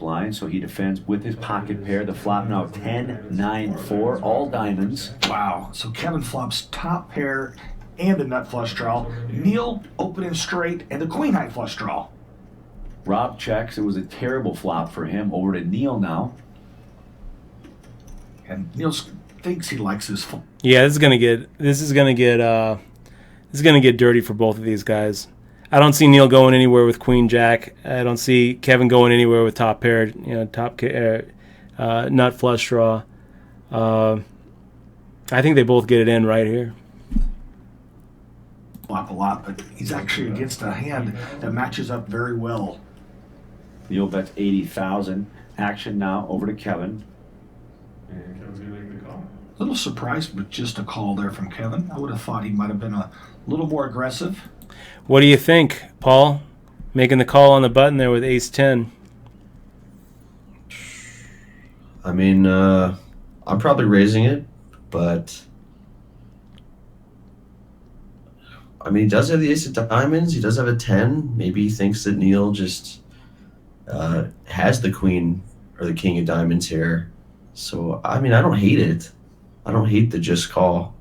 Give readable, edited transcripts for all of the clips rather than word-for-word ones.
blind, so he defends with his pocket pair. The flop now 10-9-4, all diamonds. Wow. So Kevin flops top pair and a nut flush draw. Neil opening straight and the queen high flush draw. Rob checks. It was a terrible flop for him. Over to Neil now. And Neil thinks he likes his Yeah, this is gonna get dirty for both of these guys. I don't see Neil going anywhere with Queen Jack. I don't see Kevin going anywhere with top pair, nut flush draw. I think they both get it in right here. Flop a lot, but he's actually against a hand that matches up very well. Neil bets 80,000. Action now over to Kevin. And Kevin's going to make the call. A little surprised with just a call there from Kevin. I would have thought he might have been a little more aggressive. What do you think, Paul? Making the call on the button there with ace-10. I mean, I'm probably raising it, but I mean, he does have the ace of diamonds. He does have a 10. Maybe he thinks that Neil just has the queen or the king of diamonds here. So, I mean, I don't hate it. I don't hate the just call.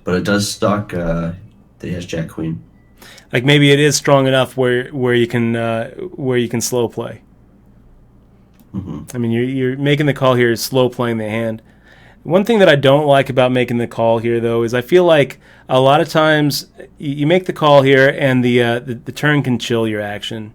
But it does suck that he has jack queen. Like maybe it is strong enough where you can slow play. Mm-hmm. I mean, you're making the call here, slow playing the hand. One thing that I don't like about making the call here, though, is I feel like a lot of times you make the call here and the turn can chill your action.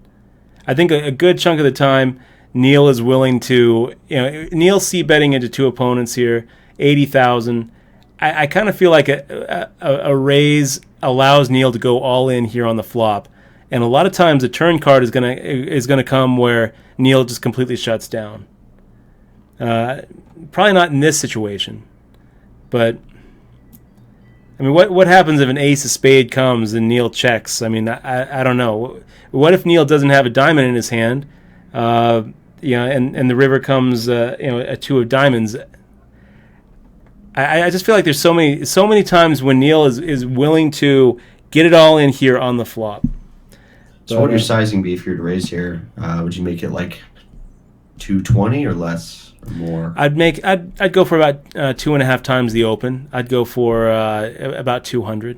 I think a good chunk of the time, Neil is willing to, Neil c-betting into two opponents here, 80,000. I kind of feel like a raise allows Neil to go all in here on the flop, and a lot of times a turn card is gonna come where Neil just completely shuts down. Probably not in this situation, but I mean, what happens if an ace of spade comes and Neil checks? I mean, I don't know. What if Neil doesn't have a diamond in his hand, and the river comes, a two of diamonds? I just feel like there's so many times when Neil is willing to get it all in here on the flop. So what would your sizing be if you were to raise here? Would you make it like 220 or less or more? I'd go for about 2.5 times the open. I'd go for about 200.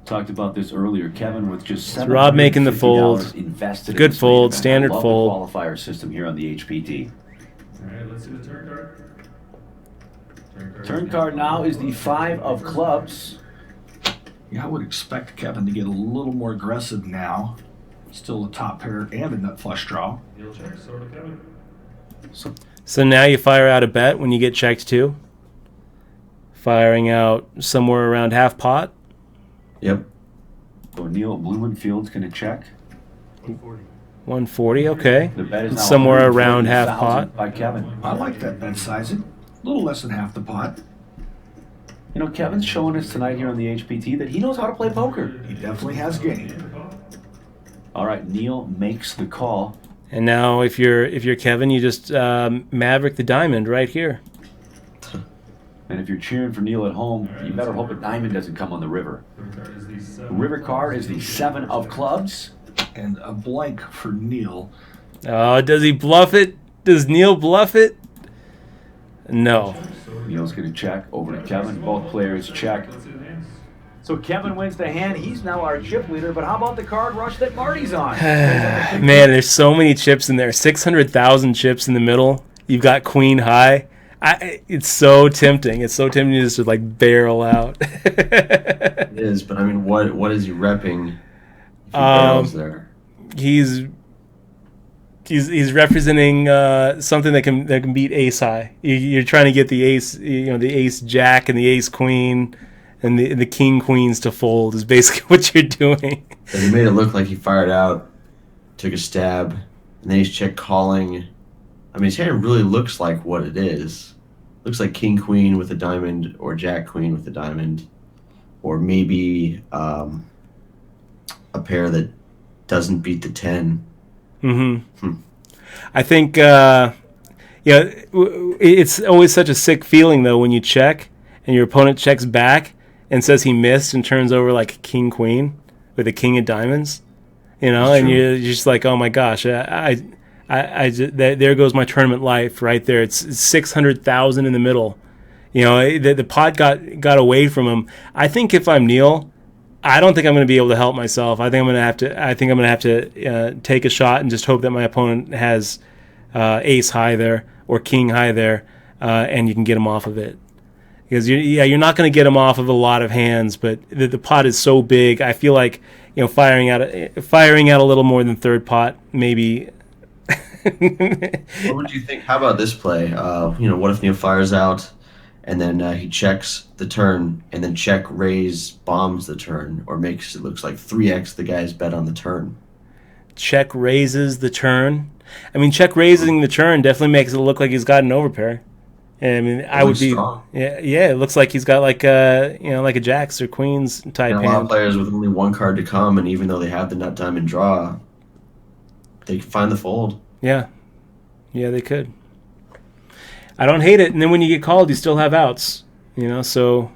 Talked about this earlier. Kevin with just $750 Rob making the fold. Invested Good in this fold, event. standard I love fold. The qualifier system here on the HPT. All right, let's see the turn card. Turn card now is the 5 of clubs. Yeah, I would expect Kevin to get a little more aggressive now. Still a top pair and a nut flush draw. Neil checks over to Kevin. So now you fire out a bet when you get checked too. Firing out somewhere around half pot. Yep. So Neil Blumenfield's going to check. 140. 140, okay. The bet is now Somewhere around half 140,000 pot. by Kevin. I like that bet sizing. A little less than half the pot. Kevin's showing us tonight here on the HPT that he knows how to play poker. He definitely has game. All right, Neil makes the call. And now if you're Kevin, you just maverick the diamond right here. And if you're cheering for Neil at home, you better hope a diamond doesn't come on the river. The river card is the 7 of clubs. And a blank for Neil. Oh, does he bluff it? Does Neil bluff it? No. Neil's going to check over to Kevin. Both players check. So Kevin wins the hand. He's now our chip leader. But how about the card rush that Marty's on? Man, there's so many chips in there. 600,000 chips in the middle. You've got queen high. It's so tempting. It's so tempting just to like barrel out. It is, but I mean, what is he repping if he barrels there? He's representing something that can beat ace high. You're trying to get the ace, the ace jack and the ace queen and the king queens to fold is basically what you're doing. And he made it look like he fired out, took a stab, and then he's check calling. I mean, his hand really looks like what it is. Looks like king queen with a diamond or jack queen with a diamond, or maybe a pair that doesn't beat the 10. Mm-hmm. I think, it's always such a sick feeling, though, when you check and your opponent checks back and says he missed and turns over like king queen with a king of diamonds. You know, That's and true. you're just like, oh my gosh, there goes my tournament life right there. It's 600,000 in the middle. You know, the pot got away from him. I think if I'm Neil, I don't think I'm going to be able to help myself. I think I'm going to have to. I think I'm going to have to take a shot and just hope that my opponent has ace high there or king high there, and you can get him off of it. Because you're not going to get him off of a lot of hands, but the pot is so big. I feel like firing out a little more than third pot maybe. What would you think? How about this play? What if Neil fires out, and then he checks the turn, and then check raise bombs the turn, or makes it looks like 3x the guy's bet on the turn. Check raises the turn. I mean, check raising the turn definitely makes it look like he's got an overpair. I mean, I would be strong. yeah. It looks like he's got like a jacks or queens type And a lot of hand. players with only one card to come, and even though they have the nut diamond draw, they can find the fold. Yeah, they could. I don't hate it. And then when you get called, you still have outs. So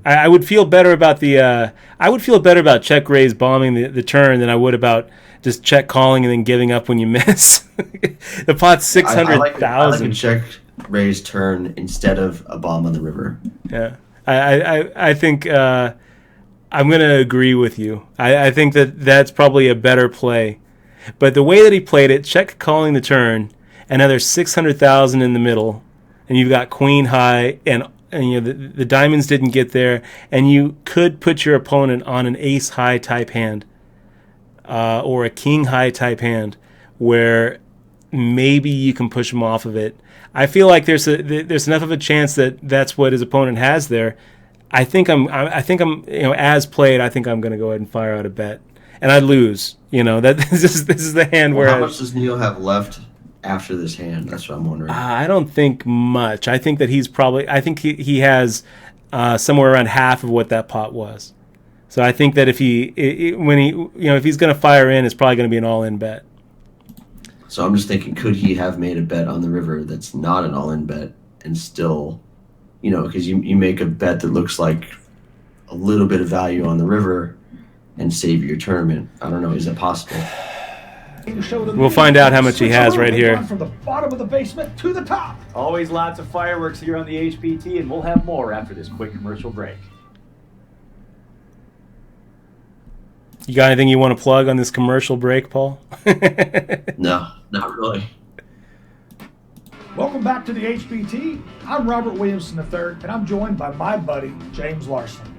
I would feel better about check raise bombing the turn than I would about just check calling and then giving up when you miss. The pot's I like a 600,000. check raise turn instead of a bomb on the river. Yeah, I think I'm going to agree with you. I think that's probably a better play. But the way that he played it, check calling the turn, and now there's 600,000 in the middle, and you've got queen high, and the diamonds didn't get there, and you could put your opponent on an ace high type hand, or a king high type hand, where maybe you can push him off of it. I feel like there's enough of a chance that that's what his opponent has there. I think I'm as played. I think I'm going to go ahead and fire out a bet, and I'd lose. That this is the hand where How much does Neil have left after this hand? That's what I'm wondering. I don't think much. I think that he's probably. I think he has somewhere around half of what that pot was. So I think that if if he's going to fire in, it's probably going to be an all-in bet. So I'm just thinking, could he have made a bet on the river that's not an all-in bet and still, because you make a bet that looks like a little bit of value on the river and save your tournament. I don't know. Is that possible? We'll find out how much he has right here. From the bottom of the basement to the top. Always lots of fireworks here on the HPT, and we'll have more after this quick commercial break. You got anything you want to plug on this commercial break, Paul? No, not really. Welcome back to the HPT. I'm Robert Williamson III, and I'm joined by my buddy, James Larson.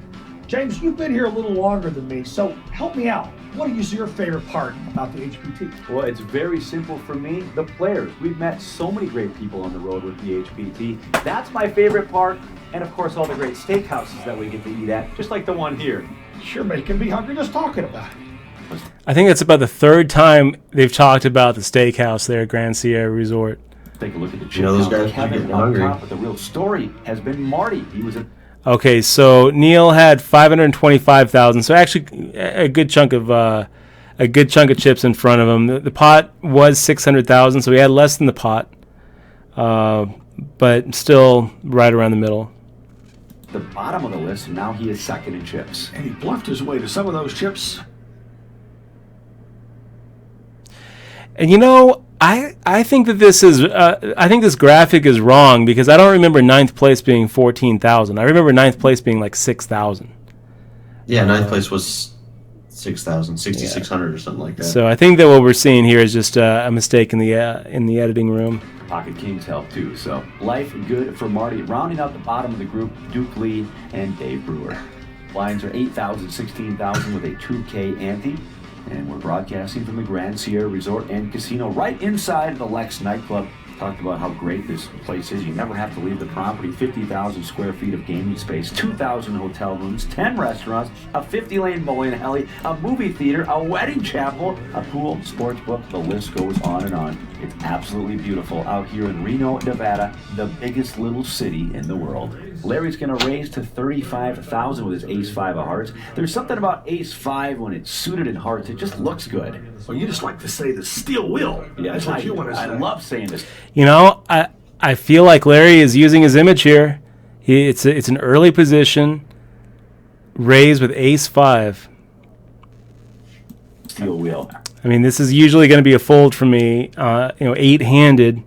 James, you've been here a little longer than me, so help me out. What is your favorite part about the HPT? Well, it's very simple for me. The players. We've met so many great people on the road with the HPT. That's my favorite part. And of course, all the great steakhouses that we get to eat at, just like the one here. Sure making me hungry just talking about it. I think it's about the third time they've talked about the steakhouse there at Grand Sierra Resort. Take a look at the chip. Those count. guys are Kevin getting up hungry. top, but the real story has been Marty. He was Okay, so Neil had 525,000. So actually, a good chunk of chips in front of him. The pot was 600,000, so he had less than the pot, but still right around the middle. the bottom of the list, and now he is second in chips. And he bluffed his way to some of those chips. And I think that this is I think this graphic is wrong because I don't remember ninth place being 14,000. I remember ninth place being like 6,000. Yeah, ninth place was 6,000, 6,600 or something like that. So I think that what we're seeing here is just a mistake in the editing room. Pocket Kings help too. So life good for Marty. Rounding out the bottom of the group, Duke Lee and Dave Brewer. Lines are 8,000, 16,000 with a 2K ante. And we're broadcasting from the Grand Sierra Resort and Casino right inside the Lex nightclub. Talked about how great this place is. You never have to leave the property. 50,000 square feet of gaming space, 2,000 hotel rooms, 10 restaurants, a 50-lane bowling alley, a movie theater, a wedding chapel, a pool, sports book. The list goes on and on. It's absolutely beautiful out here in Reno, Nevada, the biggest little city in the world. Larry's going to raise to 35,000 with his ace-5 of hearts. There's something about ace-5 when it's suited in hearts. It just looks good. Well, you just like to say the steel wheel. Yeah, That's what you want to say. I love saying this. I feel like Larry is using his image here. It's an early position. Raise with ace-5. Steel wheel. I mean, this is usually going to be a fold for me. 8-handed.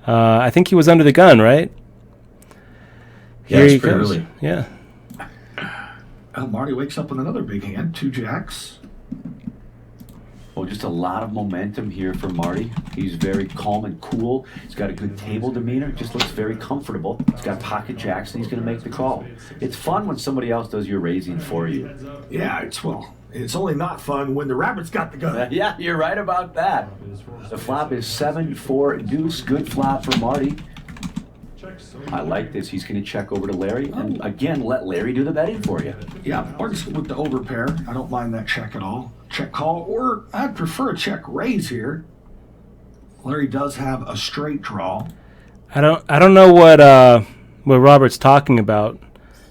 I think he was under the gun, right? Yeah, it's pretty early. Yeah. Marty wakes up with another big hand, 2 jacks. Oh, just a lot of momentum here for Marty. He's very calm and cool. He's got a good table demeanor. Just looks very comfortable. He's got pocket jacks, and he's going to make the call. It's fun when somebody else does your raising for you. Yeah, it's only not fun when the rabbit's got the gun. Yeah, you're right about that. The flop is 7-4 deuce. Good flop for Marty. I like this. He's going to check over to Larry, and again, let Larry do the betting for you. Yeah, Marty's with the overpair. I don't mind that check at all. Check call, or I'd prefer a check raise here. Larry does have a straight draw. I don't know what Robert's talking about.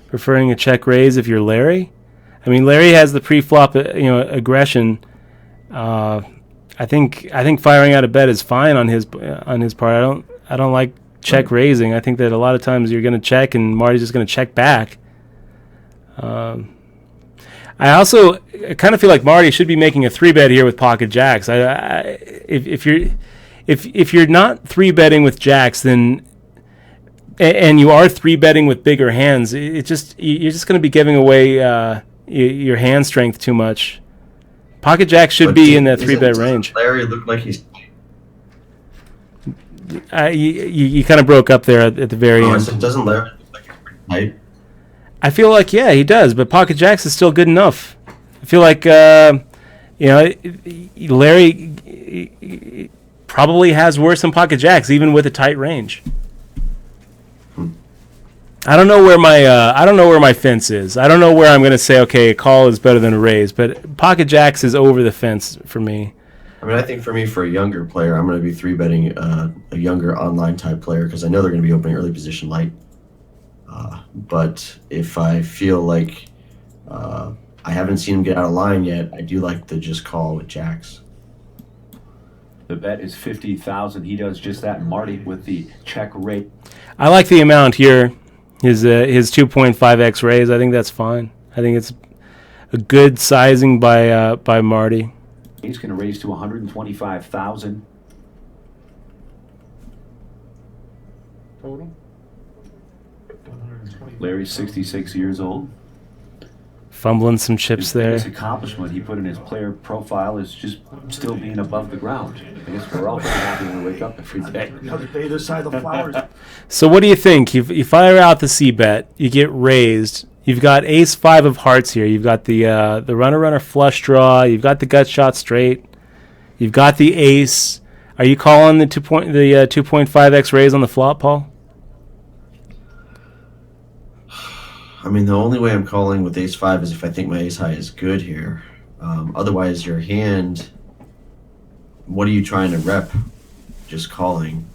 Preferring a check raise if you're Larry. I mean, Larry has the pre-flop, aggression. I think firing out a bet is fine on his part. I don't like check raising. I think that a lot of times you're going to check and Marty's just going to check back. I also kind of feel like Marty should be making a 3-bet here with pocket jacks. If you're not 3-betting with jacks, then and you are 3-betting with bigger hands, you're just going to be giving away your hand strength too much. Pocket jacks should be in that 3-bet range. Larry looked like he's. You kind of broke up there at the very end. So doesn't Larry look like he's pretty tight? I feel like, yeah, he does, but pocket jacks is still good enough. I feel like, Larry probably has worse than pocket jacks, even with a tight range. I don't know where my fence is. I don't know where I'm going to say, okay, a call is better than a raise, but pocket jacks is over the fence for me. I mean, I think for me, for a younger player, I'm going to be 3-betting a younger online type player because I know they're going to be opening early position light. But if I feel like I haven't seen him get out of line yet, I do like to just call with jacks. The bet is 50,000. He does just that. Marty with the check rate. I like the amount here. His 2.5x raise. I think that's fine. I think it's a good sizing by Marty. He's going to raise to 125,000 Total? Larry's 66 years old. Fumbling some chips His there. biggest accomplishment he put in his player profile is just still being above the ground. I guess we're all pretty happy when we wake up every day. Another day this side of the flowers. So what do you think? You fire out the C-bet. You get raised. You've got ace-5 of hearts here. You've got the runner flush draw. You've got the gut shot straight. You've got the ace. Are you calling the 2.5x raise on the flop, Paul? I mean, the only way I'm calling with ace-5 is if I think my ace-high is good here. Otherwise, your hand, what are you trying to rep? Just calling.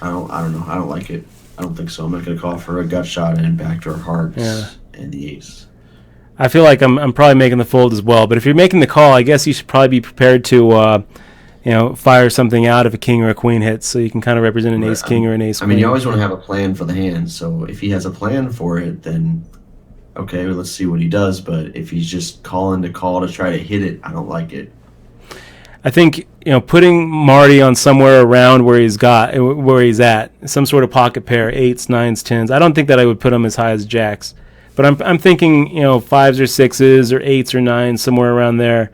I don't know. I don't like it. I don't think so. I'm not going to call for a gut shot and backdoor hearts and the ace. I feel like I'm probably making the fold as well. But if you're making the call, I guess you should probably be prepared to fire something out if a king or a queen hits, so you can kind of represent an ace-king or an ace-queen. I mean, you always want to have a plan for the hand. So if he has a plan for it, then okay, well, let's see what he does. But if he's just calling to try to hit it, I don't like it. I think putting Marty on somewhere around where he's at, some sort of pocket pair, 8s, 9s, 10s. I don't think that I would put him as high as jacks, but I'm thinking 5s or 6s or 8s or 9s, somewhere around there.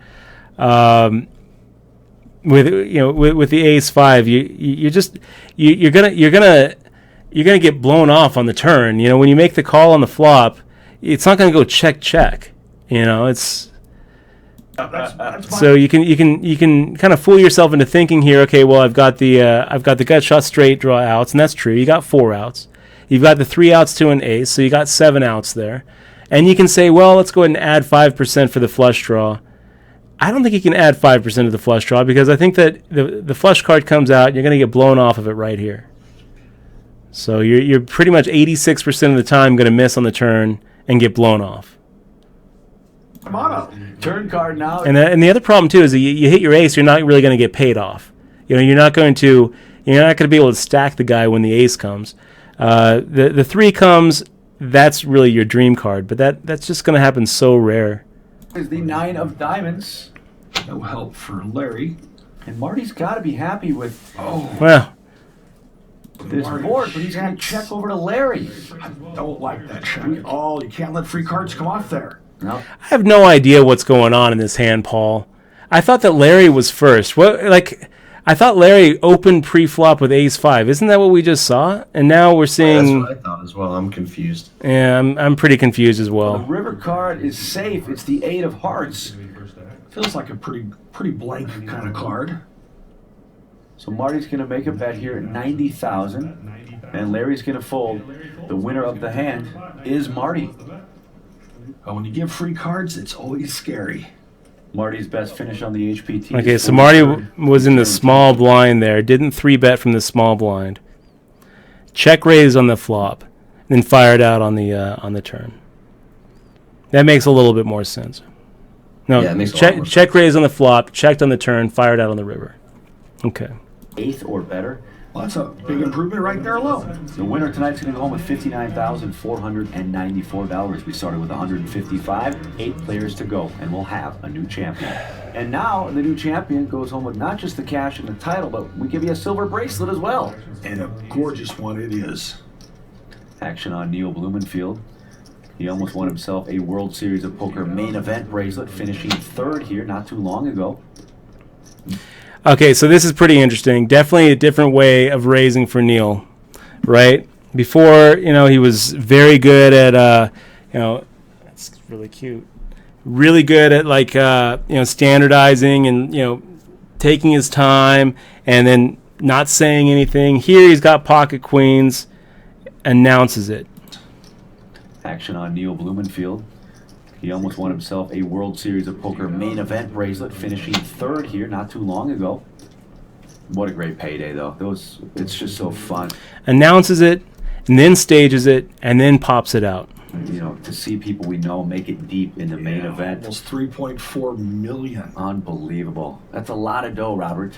With the ace-5, you're gonna get blown off on the turn. When you make the call on the flop, it's not gonna go check. It's. That's So you can kind of fool yourself into thinking here. Okay, well I've got the gut shot straight draw outs, and that's true. You got 4 outs. You've got the 3 outs to an ace, so you got 7 outs there. And you can say, well, let's go ahead and add 5% for the flush draw. I don't think you can add 5% of the flush draw because I think that the flush card comes out, and you're going to get blown off of it right here. So you're pretty much 86% of the time going to miss on the turn and get blown off. Come on up. Turn card now. And the other problem too is that you hit your ace, you're not really going to get paid off. You're not going to be able to stack the guy when the ace comes. The 3 comes, that's really your dream card, but that's just going to happen so rare. Is the 9 of diamonds. No help for Larry. And Marty's got to be happy with Well, this board, but he's going to check over to Larry. I don't like that check at all. You can't let free cards come off there. No, I have no idea what's going on in this hand, Paul. I thought that Larry was first. I thought Larry opened pre-flop with ace-5. Isn't that what we just saw? And now we're That's seeing... what I thought as well. I'm confused. Yeah, I'm pretty confused as the well. river card is safe. It's the 8 of hearts. Feels like a pretty blank kind of card. So Marty's going to make a bet here at 90,000, and Larry's going to fold. The winner of the hand is Marty. But when you give free cards, it's always scary. Marty's best finish on the HPT. Okay, so Marty was in the small blind there. Didn't 3-bet from the small blind. Check raised on the flop, then fired out on the turn. That makes a little bit more sense. No, Yeah, it makes a lot more check raised on the flop, checked on the turn, fired out on the river. Okay. 8th or better. Well, that's a big improvement right there alone. The winner tonight's going to go home with $59,494. We started with 155, 8 players to go, and we'll have a new champion. And now the new champion goes home with not just the cash and the title, but we give you a silver bracelet as well. And a gorgeous one it is. Action on Neil Blumenfield. He almost won himself a World Series of Poker main event bracelet, finishing 3rd here not too long ago. Okay, so this is pretty interesting. Definitely a different way of raising for Neil, right? Before, he was very good at, that's really cute. Really good at standardizing and, taking his time and then not saying anything. Here he's got pocket queens, announces it. Action on Neil Blumenfield. He almost won himself a World Series of Poker main event bracelet, finishing 3rd here not too long ago. What a great payday, though. It's just so fun. Announces it, and then stages it, and then pops it out. To see people we know make it deep in the main event. Almost 3.4 million. Unbelievable. That's a lot of dough, Robert.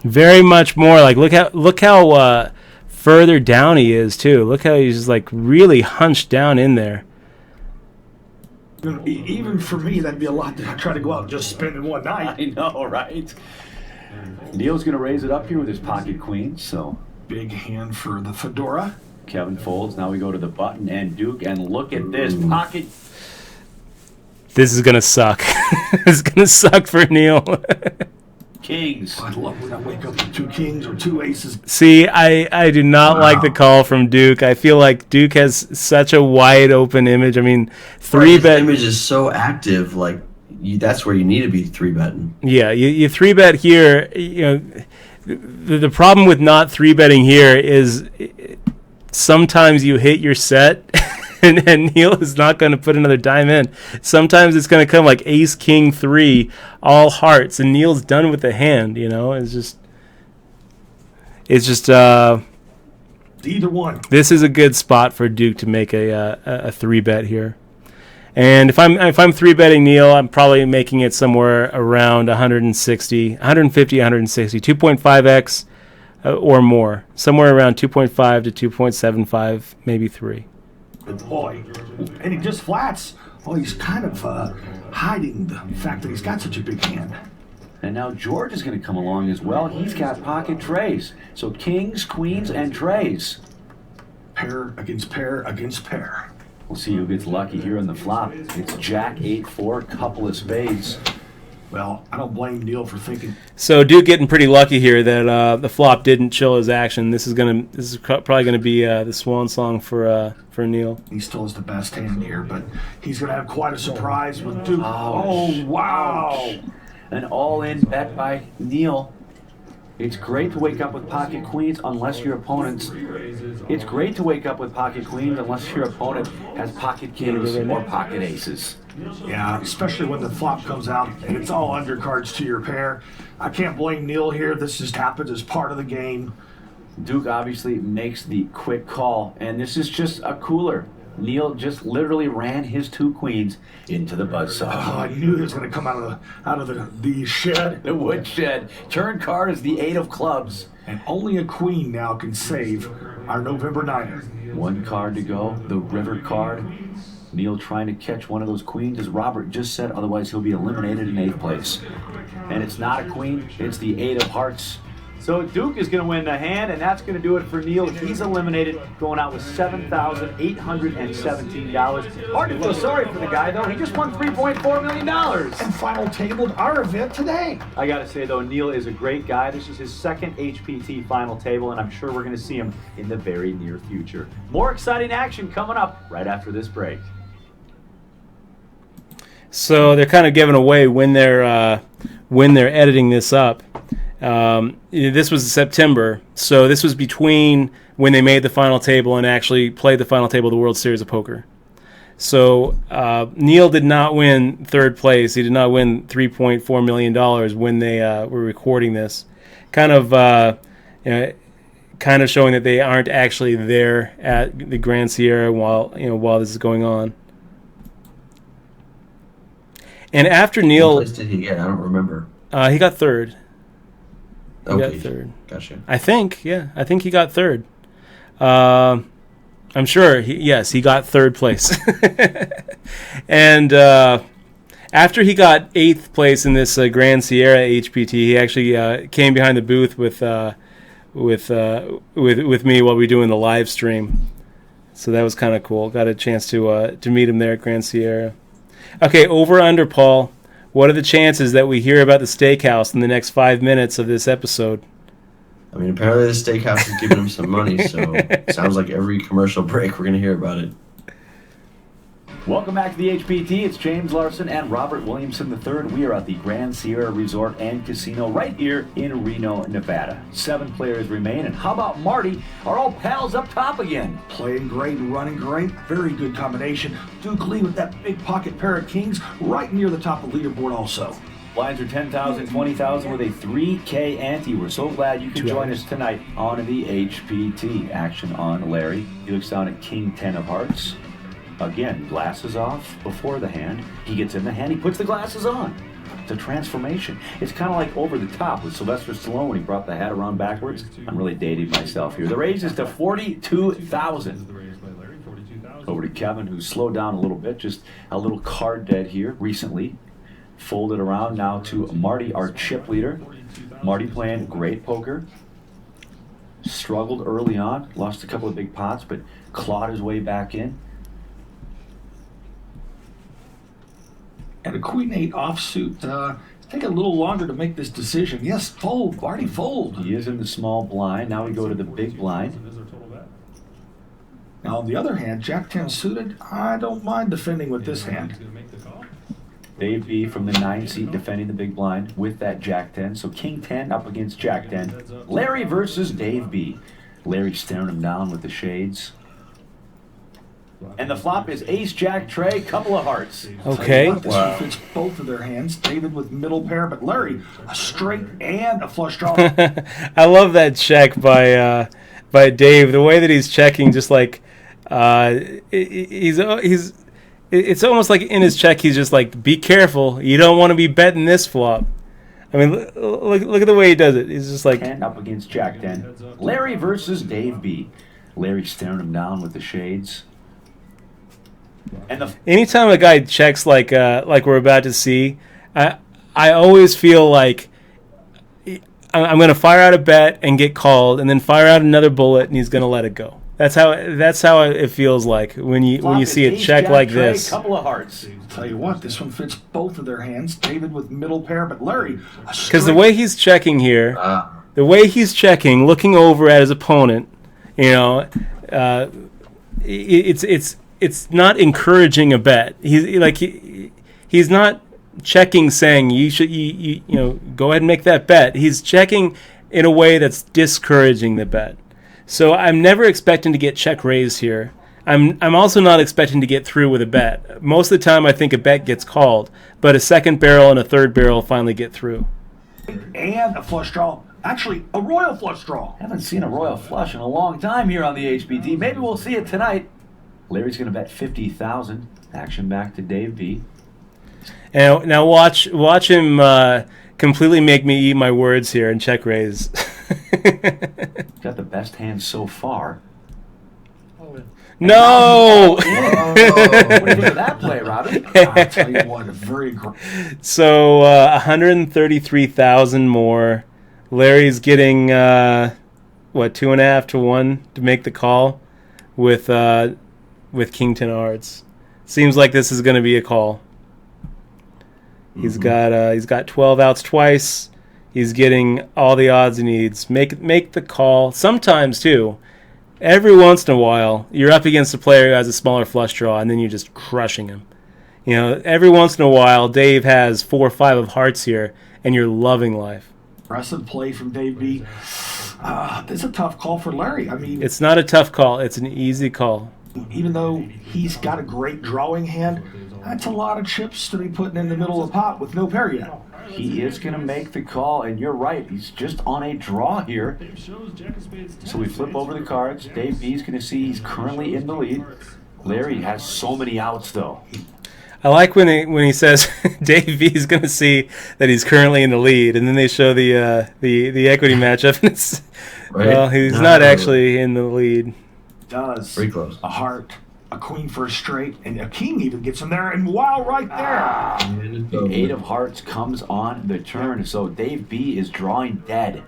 Very much more. Look how further down he is too. Look how he's really hunched down in there. Even for me, that'd be a lot to try to go out and just spend in one night. I know, right? Neil's going to raise it up here with his pocket queen, so... Big hand for the fedora. Kevin folds. Now we go to the button and Duke, and look at this pocket. This is going to suck. It's going to suck for Neil. Kings. I'd love when I wake up with 2 kings or 2 aces. See, I do not like the call from Duke. I feel like Duke has such a wide open image. I mean, 3-bet image is so active. That's where you need to be 3-betting. Yeah, you 3-bet here. The problem with not 3-betting here is sometimes you hit your set. And Neil is not going to put another dime in. Sometimes it's going to come like ace, king, 3, all hearts, and Neil's done with the hand. It's just. Either one. This is a good spot for Duke to make a 3-bet here. And if I'm 3-betting Neil, I'm probably making it somewhere around 150, 160, 2.5x or more, somewhere around 2.5 to 2.75, maybe 3. Good boy. And he just flats. Oh, he's kind of hiding the fact that he's got such a big hand. And now George is going to come along as well. He's got pocket trays. So kings, queens, and trays. Pair against pair against pair. We'll see who gets lucky here in the flop. It's Jack 8-4, couple of spades. Well, I don't blame Neil for thinking. So Duke getting pretty lucky here that the flop didn't chill his action. This is probably gonna be the swan song for Neil. He still has the best hand here, but he's gonna have quite a surprise with Duke. Ouch. Oh wow! An all-in bet by Neil. It's great to wake up with pocket queens unless your opponent's. It's great to wake up with pocket queens unless your opponent has pocket kings or pocket aces. Yeah, especially when the flop comes out and it's all undercards to your pair. I can't blame Neil here. This just happens as part of the game. Duke obviously makes the quick call, and this is just a cooler. Neil just literally ran his 2 queens into the buzzsaw. Oh, I knew it was going to come out of the shed. The woodshed. Turn card is the 8 of clubs. And only a queen now can save our November Niner. 1 card to go. The river card. Neil trying to catch one of those queens, as Robert just said, otherwise he'll be eliminated in 8th place. And it's not a queen, it's the 8 of hearts. So Duke is going to win the hand, and that's going to do it for Neil. He's eliminated, going out with $7,817. Hard to feel sorry for the guy, though. He just won $3.4 million. And final tabled our event today. I got to say, though, Neil is a great guy. This is his second HPT final table, and I'm sure we're going to see him in the very near future. More exciting action coming up right after this break. So they're kind of giving away when they're editing this up. This was September, so this was between when they made the final table and actually played the final table of the World Series of Poker. So Neil did not win 3rd place. He did not win $3.4 million when they were recording this. Kind of showing that they aren't actually there at the Grand Sierra while this is going on. And after Neil, what place did he get? I don't remember. he got 3rd. He Okay, got 3rd. Gotcha. I think he got 3rd. I'm sure. He got 3rd place. And after he got 8th place in this Grand Sierra HPT, he actually came behind the booth with me while we were doing the live stream. So that was kind of cool. Got a chance to meet him there at Grand Sierra. Okay, over under, Paul. What are the chances that we hear about the steakhouse in the next 5 minutes of this episode? I mean, apparently the steakhouse is giving him some money, so it sounds like every commercial break we're going to hear about it. Welcome back to the HPT. It's James Larson and Robert Williamson III. We are at the Grand Sierra Resort and Casino right here in Reno, Nevada. 7 players remain, and how about Marty? Are all pals up top again? Playing great, running great, very good combination. Duke Lee with that big pocket pair of kings right near the top of the leaderboard also. Blinds are 10,000, 20,000 with a 3K ante. We're so glad you could join us tonight on the HPT. Action on Larry. He looks down at King 10 of hearts. Again, glasses off before the hand. He gets in the hand, he puts the glasses on. It's a transformation. It's kind of like Over the Top with Sylvester Stallone when he brought the hat around backwards. I'm really dating myself here. The raise is to 42,000. Over to Kevin, who's slowed down a little bit, just a little card dead here recently. Folded around now to Marty, our chip leader. Marty playing great poker. Struggled early on, lost a couple of big pots, but clawed his way back in. And a Queen 8 offsuit. Take a little longer to make this decision. Yes, fold. Marty, fold. He is in the small blind. Now we go to the big blind. Now, on the other hand, Jack 10 suited, I don't mind defending with this hand. Dave B from the 9 seat defending the big blind with that Jack 10. So King 10 up against Jack 10. Larry versus Dave B. Larry staring him down with the shades. And the flop is Ace Jack Trey, couple of hearts. Okay. This one fits both of their hands. David with middle pair, but Larry a straight and a flush draw. I love that check by Dave. The way that he's checking, just like he's. It's almost like in his check, he's just like, "Be careful, you don't want to be betting this flop." I mean, look at the way he does it. He's just like 10 up against Jack 10. Larry versus Dave B. Larry staring him down with the shades. And anytime a guy checks like we're about to see, I always feel like I'm going to fire out a bet and get called, and then fire out another bullet, and he's going to let it go. That's how it feels like when you see a check like this. Couple of hearts. Tell you what, this one fits both of their hands. David with middle pair, but Larry because the way he's checking here, looking over at his opponent, it's not encouraging a bet. He's not checking saying you go ahead and make that bet. He's checking in a way that's discouraging the bet. So I'm never expecting to get check raised here. I'm also not expecting to get through with a bet. Most of the time I think a bet gets called, but a second barrel and a third barrel finally get through. And a flush draw. Actually, a royal flush draw. Haven't seen a royal flush in a long time here on the HPT. Maybe we'll see it tonight. Larry's going to bet 50,000. Action back to Dave B. And now watch him completely make me eat my words here and check raise. Got the best hand so far. No! What do you think of that play, Robin? I'll tell you what, very great. So 133,000 more. Larry's getting 2.5 to 1 to make the call with King 10 hearts. Seems like this is going to be a call. He's got 12 outs twice. He's getting all the odds he needs. Make the call. Sometimes too, every once in a while, you're up against a player who has a smaller flush draw, and then you're just crushing him. You know, every once in a while, Dave has 4 or 5 of hearts here, and you're loving life. Impressive play from Dave B. This is a tough call for Larry. I mean, It's not a tough call. It's an easy call. even though he's got a great drawing hand, that's a lot of chips to be putting in the middle of the pot with no pair yet. He is going to make the call, and you're right. He's just on a draw here. So we flip over the cards. Dave B's going to see he's currently in the lead. Larry has so many outs, though. I like when he says Dave V is going to see that he's currently in the lead, and then they show the equity matchup, and it's Right? well, he's No. not actually in the lead. Does Pretty close. a heart, a queen for a straight, and a king even gets him there, and wow, right there. The 8 of hearts comes on the turn, so Dave B is drawing dead.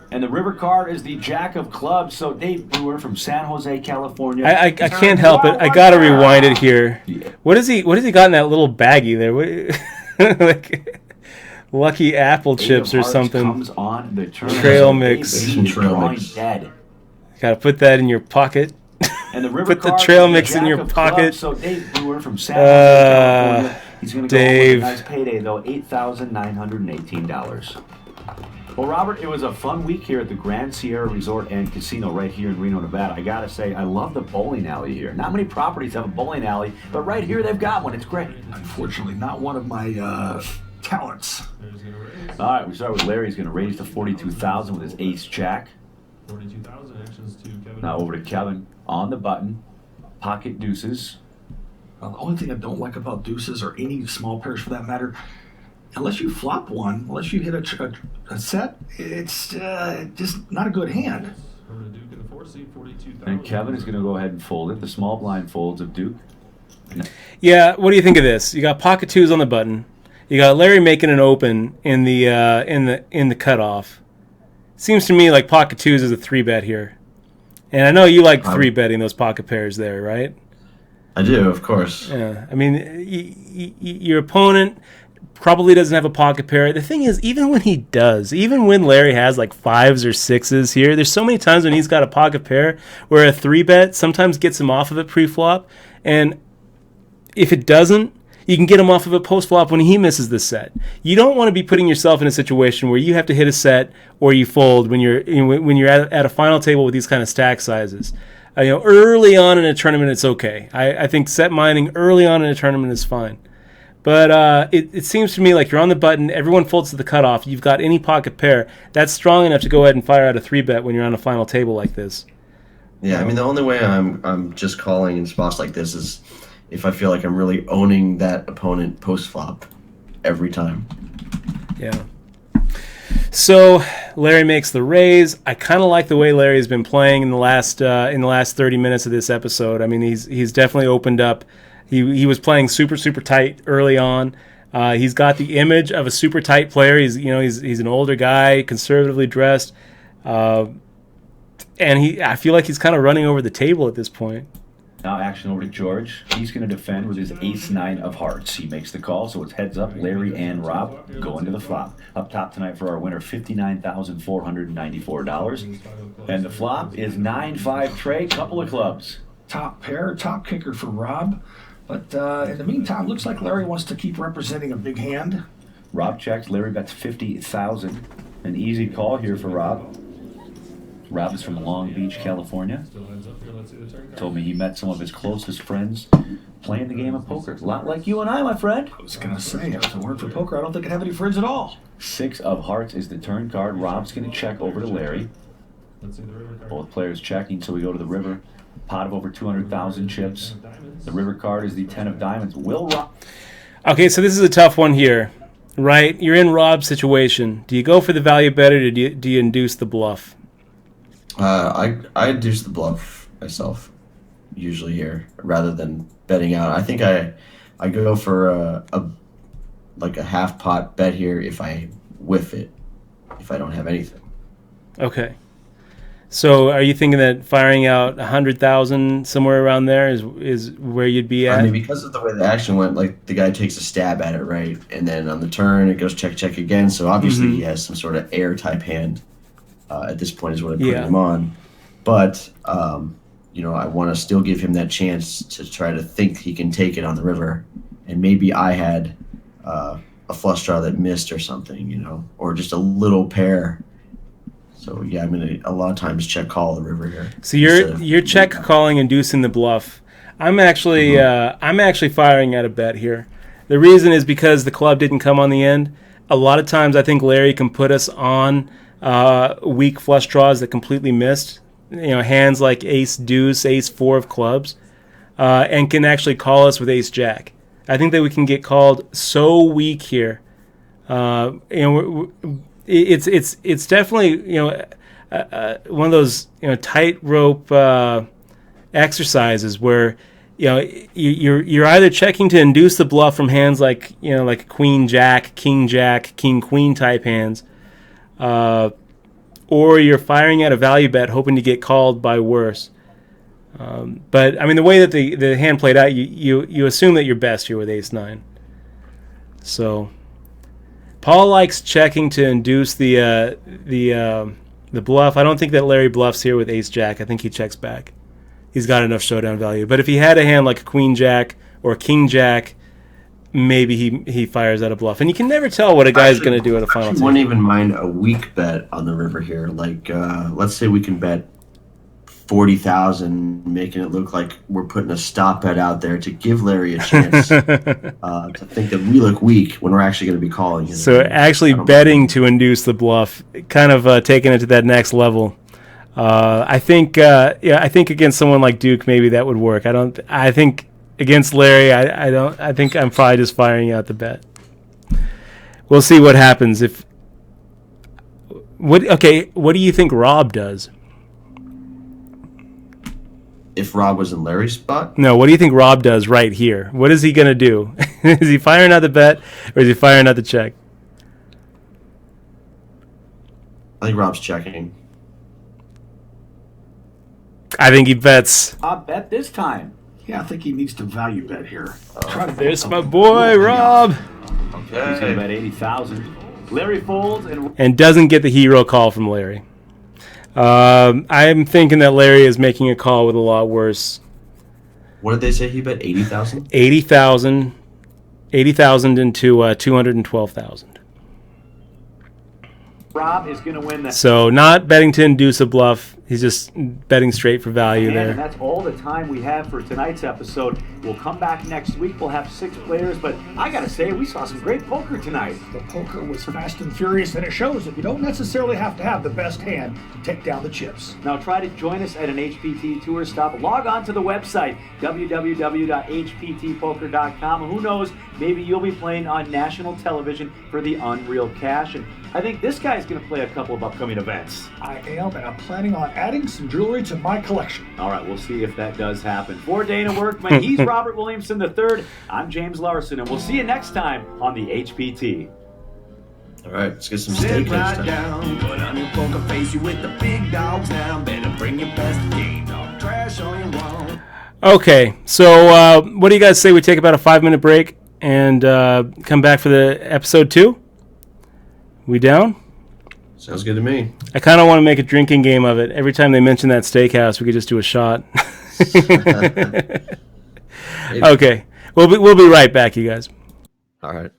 And the river card is the Jack of clubs, so Dave Brewer from San Jose, California. I can't help it. I got to rewind it here. What is he got in that little baggie there? What, like Lucky Apple Eight chips of or hearts something. comes on the turn, Trail so mix. Dave B is Trail drawing mix. dead. Got to put that in your pocket. And the river Put the card trail is mix in Jack your of pocket. clubs, so Dave Brewer from San Jose, California. He's going to go Dave. with a nice payday, though, $8,918. Well, Robert, it was a fun week here at the Grand Sierra Resort and Casino right here in Reno, Nevada. I got to say, I love the bowling alley here. Not many properties have a bowling alley, but right here they've got one. It's great. Unfortunately, not one of my talents. All right, we start with Larry. He's going to raise to $42,000 with his ace jack. 42,000 actions to Kevin. Now over to Kevin on the button. Pocket deuces. Well, the only thing I don't like about deuces, or any small pairs for that matter, unless you flop one, unless you hit a set, it's just not a good hand. Over to Duke in the 4 seat, 42,000. And Kevin is going to go ahead and fold it. The small blind folds of Duke. Yeah, what do you think of this? You got pocket twos on the button. You got Larry making an open in the cutoff. Seems to me like pocket twos is a 3-bet here. And I know you like 3-betting those pocket pairs there, right? I do, of course. Yeah. I mean, your opponent probably doesn't have a pocket pair. The thing is, even when he does, even when Larry has like 5s or 6s here, there's so many times when he's got a pocket pair where a 3-bet sometimes gets him off of it pre-flop. And if it doesn't, you can get him off of a post-flop when he misses the set. You don't want to be putting yourself in a situation where you have to hit a set or you fold when you're at a final table with these kind of stack sizes. Early on in a tournament, it's okay. I think set mining early on in a tournament is fine. But it seems to me like you're on the button, everyone folds to the cutoff, you've got any pocket pair, that's strong enough to go ahead and fire out a 3-bet when you're on a final table like this. Yeah, I mean, the only way I'm just calling in spots like this is if I feel like I'm really owning that opponent post-flop every time. Yeah. So Larry makes the raise. I kind of like the way Larry's been playing in the last 30 minutes of this episode. I mean, he's definitely opened up. He was playing super tight early on. He's got the image of a super tight player. He's an older guy, conservatively dressed, and I feel like he's kind of running over the table at this point. Now action over to George. He's going to defend with his ace-9 of hearts. He makes the call, so it's heads up. Larry and Rob go into the flop. Up top tonight for our winner, $59,494. And the flop is 9-5 Trey, couple of clubs. Top pair, top kicker for Rob. But in the meantime, looks like Larry wants to keep representing a big hand. Rob checks. Larry bets $50,000. An easy call here for Rob. Rob is from Long Beach, California. Still heads up here. Let's see the turn card. Told me he met some of his closest friends playing the game of poker. A lot like you and I, my friend. I was going to say, if it weren't for poker, I don't think I'd have any friends at all. 6 of hearts is the turn card. Rob's going to check over to Larry. Let's see the river card. Both players checking, so we go to the river. Pot of over 200,000 chips. The river card is the 10 of diamonds. Will Rob... Okay, so this is a tough one here, right? You're in Rob's situation. Do you go for the value bet or do you induce the bluff? I deuce the bluff myself usually here rather than betting out. I think I go for a like a half pot bet here if I whiff it, if I don't have anything. Okay. So are you thinking that firing out 100,000 somewhere around there is where you'd be I at? mean, because of the way the action went, like the guy takes a stab at it, right, and then on the turn it goes check check again. So obviously he has some sort of air type hand. At this point is what I'm putting Yeah. him on, but I want to still give him that chance to try to think he can take it on the river, and maybe I had a flush draw that missed or something, or just a little pair. So yeah, I'm gonna a lot of times check call the river here. So you're check calling, inducing the bluff. I'm actually firing at a bet here. The reason is because the club didn't come on the end. A lot of times I think Larry can put us on weak flush draws that completely missed. Hands like ace deuce, ace four of clubs, and can actually call us with ace jack. I think that we can get called so weak here. It's definitely one of those tightrope exercises where you're either checking to induce the bluff from hands like queen jack, king queen type hands, or you're firing at a value bet hoping to get called by worse. But I mean, the way that the hand played out, you assume that you're best here with ace nine. So Paul likes checking to induce the bluff. I don't think that Larry bluffs here with ace jack. I think he checks back. He's got enough showdown value. But if he had a hand like queen jack or king jack, maybe he fires at a bluff. And you can never tell what a guy's going to do at a final I wouldn't even mind a weak bet on the river here. Like, let's say we can bet 40,000, making it look like we're putting a stop bet out there to give Larry a chance to think that we look weak when we're actually going to be calling. So actually betting to induce the bluff, kind of taking it to that next level. I think against someone like Duke, maybe that would work. I think against Larry, I don't. I think I'm probably just firing out the bet. We'll see what happens what do you think Rob does? If Rob was in Larry's spot? No, what do you think Rob does right here? What is he going to do? Is he firing out the bet or is he firing out the check? I think Rob's checking. I think he bets. Rob bet this time. Yeah, I think he needs to value bet here. There's my boy, Rob. He's going to bet 80,000. Larry folds and doesn't get the hero call from Larry. I'm thinking that Larry is making a call with a lot worse. What did they say he bet? 80,000? 80,000 into 212,000. Rob is going to win that. So not betting to induce a bluff. He's just betting straight for value there. And that's all the time we have for tonight's episode. We'll come back next week. We'll have 6 players, but I got to say, we saw some great poker tonight. The poker was fast and furious, and it shows that you don't necessarily have to have the best hand to take down the chips. Now try to join us at an HPT tour stop. Log on to the website, www.hptpoker.com. Who knows, maybe you'll be playing on national television for the Unreal Cash. And I think this guy's going to play a couple of upcoming events. I am, and I'm planning on adding some jewelry to my collection. All right, we'll see if that does happen. For Dana Workman, he's Robert Williamson III. I'm James Larson, and we'll see you next time on the HPT. All right, let's get some steak right next time. down, put on your poker face, you with the big dogs now. Better bring your best game, dog. Trash all you want. Okay, so what do you guys say we take about a 5-minute break and come back for the episode 2? We down? Sounds good to me. I kind of want to make a drinking game of it. Every time they mention that steakhouse, we could just do a shot. Okay, we'll be right back, you guys. All right.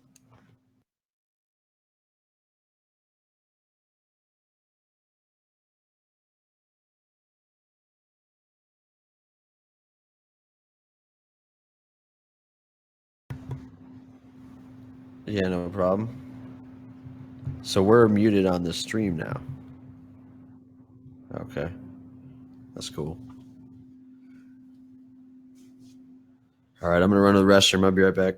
Yeah, no problem. So we're muted on the stream now. Okay. That's cool. All right, I'm going to run to the restroom. I'll be right back.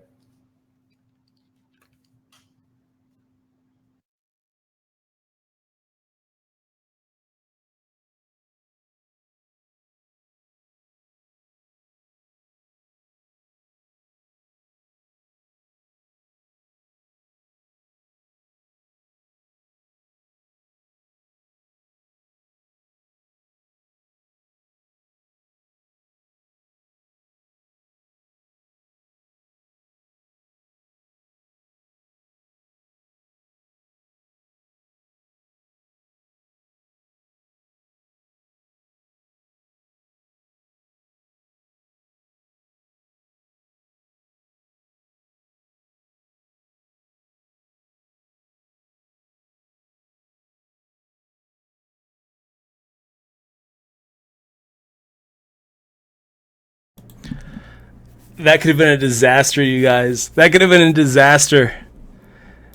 That could have been a disaster, you guys. That could have been a disaster.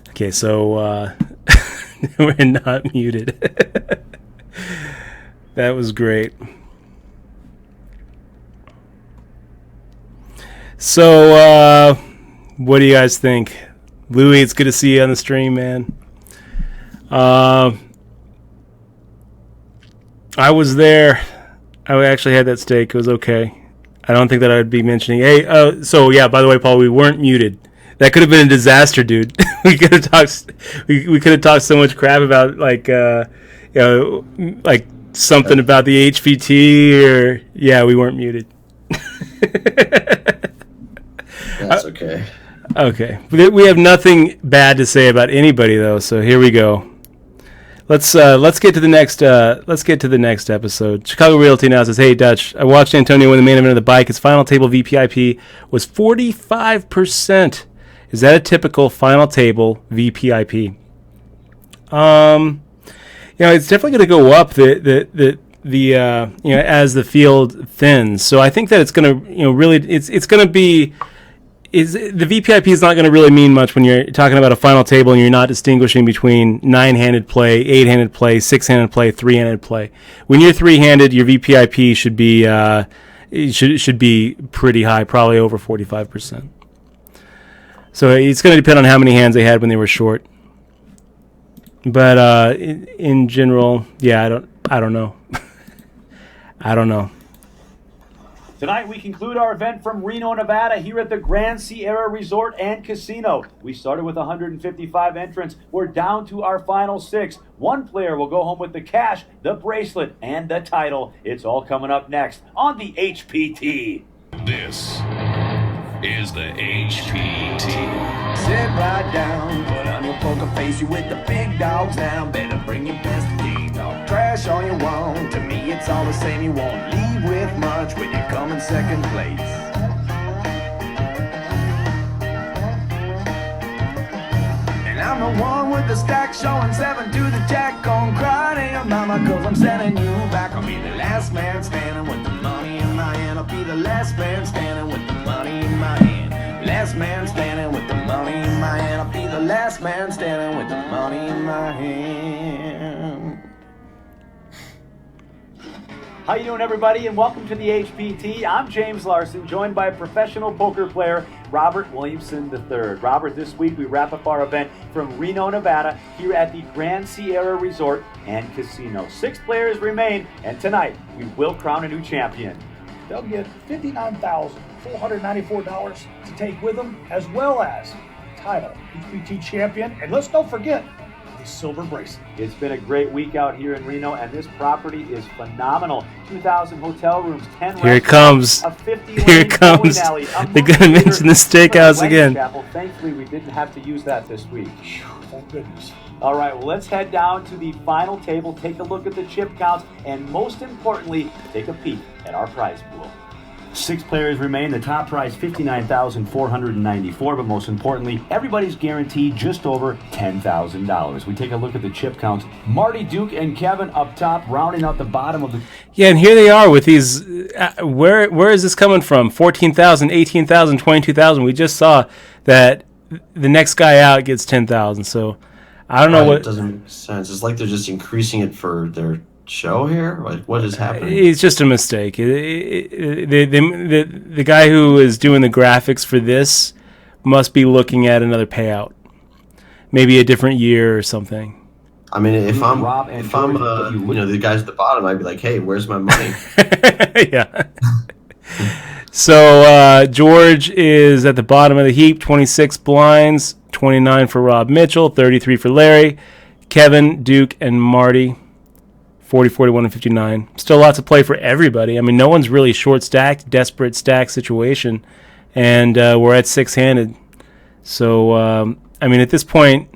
Okay, so we're not muted. That was great. So, what do you guys think? Louis, it's good to see you on the stream, man. I was there. I actually had that steak. It was okay. I don't think that I would be mentioning. Hey, so yeah. By the way, Paul, we weren't muted. That could have been a disaster, dude. We could have talked. We could have talked so much crap about like something about the HPT or yeah. We weren't muted. That's okay. Okay, we have nothing bad to say about anybody though. So here we go. Let's get to the next episode. Chicago Realty now says, "Hey Dutch, I watched Antonio win the main event of the bike. His final table VPIP was 45%. Is that a typical final table VPIP?" It's definitely going to go up as the field thins. So I think that it's going to really it's going to be. The VPIP is not going to really mean much when you're talking about a final table and you're not distinguishing between 9-handed play, 8-handed play, 6-handed play, 3-handed play. When you're 3-handed, your VPIP should be should be pretty high, probably over 45%. So it's going to depend on how many hands they had when they were short. But in general, yeah, I don't know. I don't know. Tonight we conclude our event from Reno, Nevada here at the Grand Sierra Resort and Casino. We started with 155 entrants. We're down to our final 6. One player will go home with the cash, the bracelet, and the title. It's all coming up next on the HPT. This is the HPT. Sit right down, put on your poker face, you with the big dogs now. Better bring your best game. Talk trash all you want. To me, it's all the same. You won't leave with much when you come in second place. And I'm the one with the stack showing 7 to the jack on crying, mama, cause I'm sending you back. I'll be the last man standing with the money in my hand. I'll be the last man standing with the money in my hand. Last man standing with the money in my hand. I'll be the last man standing with the money in my hand. How you doing, everybody, and welcome to the HPT. I'm James Larson, joined by professional poker player Robert Williamson III. Robert, this week we wrap up our event from Reno, Nevada, here at the Grand Sierra Resort and Casino. 6 players remain, and tonight we will crown a new champion. They'll get $59,494 to take with them, as well as the title HPT champion. And let's don't forget the silver bracelet. It's been a great week out here in Reno, and this property is phenomenal. 2,000 hotel rooms, 10 Here it comes. a 50 Here it comes. Alley, They're going to mention the steakhouse again. Chapel. Thankfully, we didn't have to use that this week. Thank goodness. All right, well, let's head down to the final table, take a look at the chip counts, and most importantly, take a peek at our prize pool. 6 players remain. The top prize, $59,494, but most importantly, everybody's guaranteed just over $10,000. We take a look at the chip counts. Marty, Duke, and Kevin up top, rounding out the bottom of the... Yeah, and here they are with these... where is this coming from? 14,000, 18,000, 22,000. We just saw that the next guy out gets 10,000, so I don't know what... It doesn't make sense. It's like they're just increasing it for their show here. Like, what is happening? It's just a mistake. The guy who is doing the graphics for this must be looking at another payout, maybe a different year or something. I mean, if I'm the guys at the bottom, I'd be like, hey, where's my money? Yeah. So George is at the bottom of the heap, 26 blinds, 29 for Rob Mitchell, 33 for Larry, Kevin, Duke, and Marty. 40, 41, and 59. Still lots of play for everybody. I mean, no one's really short-stacked, desperate stack situation. And we're at 6-handed. So, I mean, at this point,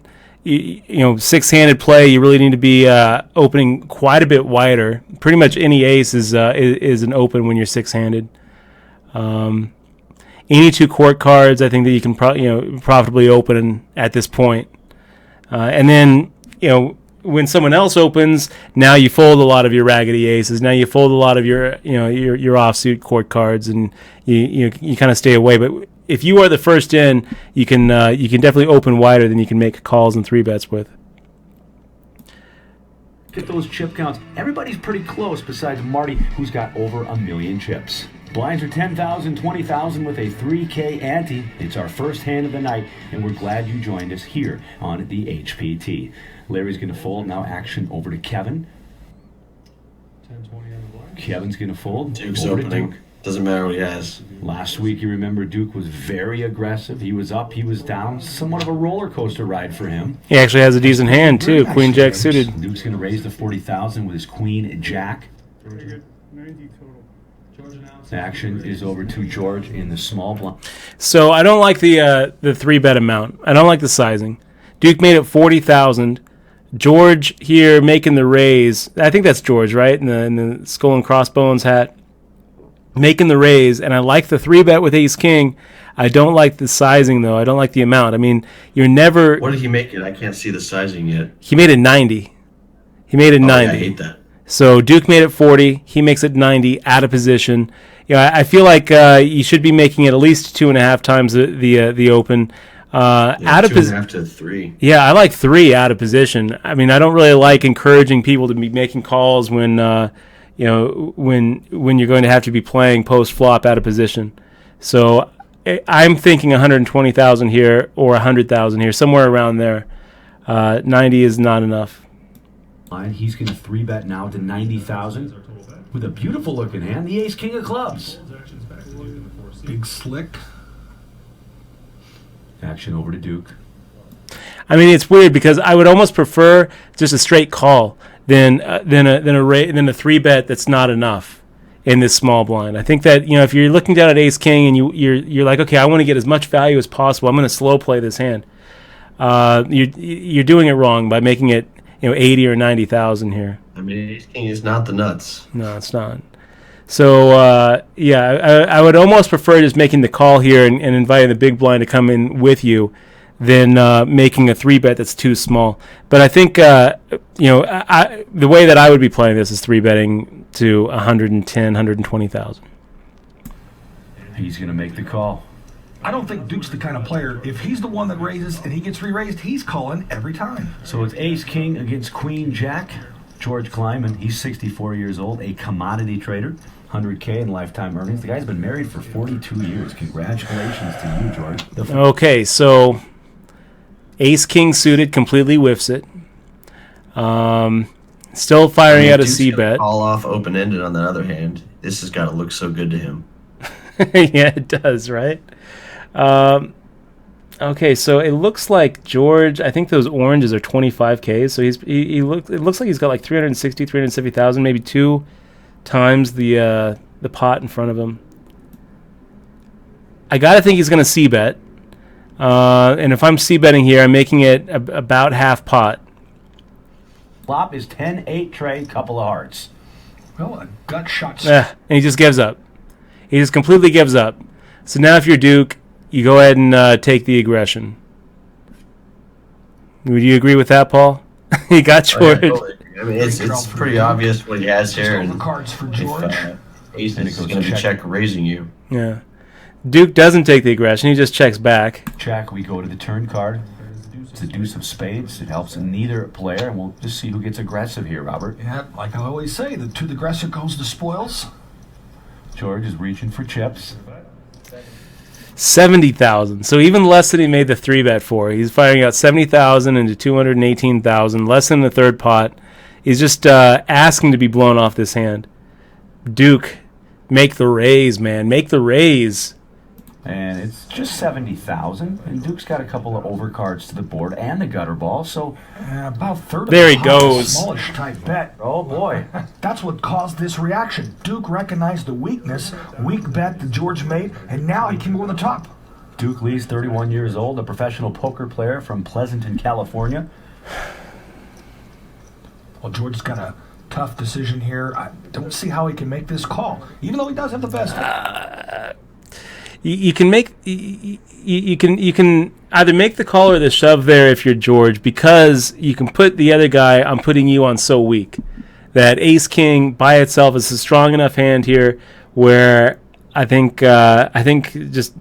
you know, 6-handed play, you really need to be opening quite a bit wider. Pretty much any ace is an open when you're 6-handed. Any 2 court cards, I think that you can profitably open at this point. And then, you know, when someone else opens, now you fold a lot of your raggedy aces. Now you fold a lot of your your offsuit court cards, and you kind of stay away. But if you are the first in, you can definitely open wider than you can make calls and 3-bets with. Look at those chip counts. Everybody's pretty close besides Marty, who's got over 1 million chips. Blinds are 10,000, 20,000 with a 3K ante. It's our first hand of the night, and we're glad you joined us here on the HPT. Larry's going to fold. Now action over to Kevin. 10, 20 on the blind. Kevin's going to fold. Duke's over to opening. Duke. Doesn't matter what he has. Last week, you remember Duke was very aggressive. He was up, he was down. Somewhat of a roller coaster ride for him. He actually has a decent hand too. Queen Jack suited. Duke's going to raise the 40,000 with his Queen Jack. 90 total. George announced. Action is over to George in the small blind. So I don't like the 3-bet amount. I don't like the sizing. Duke made it 40,000. George here making the raise. I think that's George, right? In the skull and crossbones hat. Making the raise, and I like the 3-bet with Ace King. I don't like the sizing, though. I don't like the amount. I mean, you're never... What did he make it? I can't see the sizing yet. He made it 90. He made it 90. Yeah, I hate that. So Duke made it 40. He makes it 90, out of position. I feel like you should be making it at least 2.5 times the open. Out of position. 2.5 to 3. Yeah, I like 3 out of position. I mean, I don't really like encouraging people to be making calls when when you're going to have to be playing post flop out of position. So I'm thinking 120,000 here or 100,000 here, somewhere around there. 90 is not enough. He's going to 3-bet now to 90,000 with a beautiful looking hand, the Ace King of clubs. Actions back to Duke in the 4 seat. Big slick. Action over to Duke. I mean, it's weird because I would almost prefer just a straight call than a 3-bet that's not enough in this small blind. I think that if you're looking down at Ace King and you're like, okay, I want to get as much value as possible. I'm going to slow play this hand. You're doing it wrong by making it 80 or 90,000 here. I mean, Ace King is not the nuts. No, it's not. So I would almost prefer just making the call here and inviting the big blind to come in with you than making a 3-bet that's too small. But I think the way that I would be playing this is 3-betting to 110, 120,000. He's going to make the call. I don't think Duke's the kind of player, if he's the one that raises and he gets re-raised, he's calling every time. So it's Ace King against Queen Jack. George Kleiman, he's 64 years old, a commodity trader, 100K in lifetime earnings. The guy's been married for 42 years. Congratulations to you, George. Okay, so Ace King suited completely whiffs it. Still firing out a C-bet. Call off open-ended on the other hand. This has got to look so good to him. Yeah, it does, right? Okay, so it looks like George, I think those oranges are 25K, so it looks like he's got like 360, 370,000, maybe 2 times the pot in front of him. I got to think he's going to C-bet. And if I'm C-betting here, I'm making it about half pot. Flop is 10-8 trade, couple of hearts. Well, a gut shot. And he just gives up. He just completely gives up. So now if you're Duke, you go ahead and take the aggression. Would you agree with that, Paul? He got George. Totally. I mean, it's pretty obvious what he has here. Just the cards for George. Ace is going to be check raising you. Yeah. Duke doesn't take the aggression. He just checks back. Check. We go to the turn card. It's the deuce of spades. It helps neither player, and we'll just see who gets aggressive here, Robert. Yeah, like I always say, to the aggressor goes the spoils. George is reaching for chips. 70,000. So even less than he made the 3-bet for. He's firing out 70,000 into 218,000, less than the third pot. He's just asking to be blown off this hand. Duke, make the raise, man. Make the raise. And it's just 70,000. And Duke's got a couple of overcards to the board and the gutter ball, so about a third of there the he pot, goes. Smallish type bet. oh boy. That's what caused this reaction. Duke recognized the weakness, weak bet that George made, and now he can go on the top. Duke Lee's 31 years old, a professional poker player from Pleasanton, California. Well, George's got a tough decision here. I don't see how he can make this call, even though he does have the best. you can make you can either make the call or the shove there if you're George, because you can put the other guy on putting you on so weak that ace king by itself is a strong enough hand here where I think just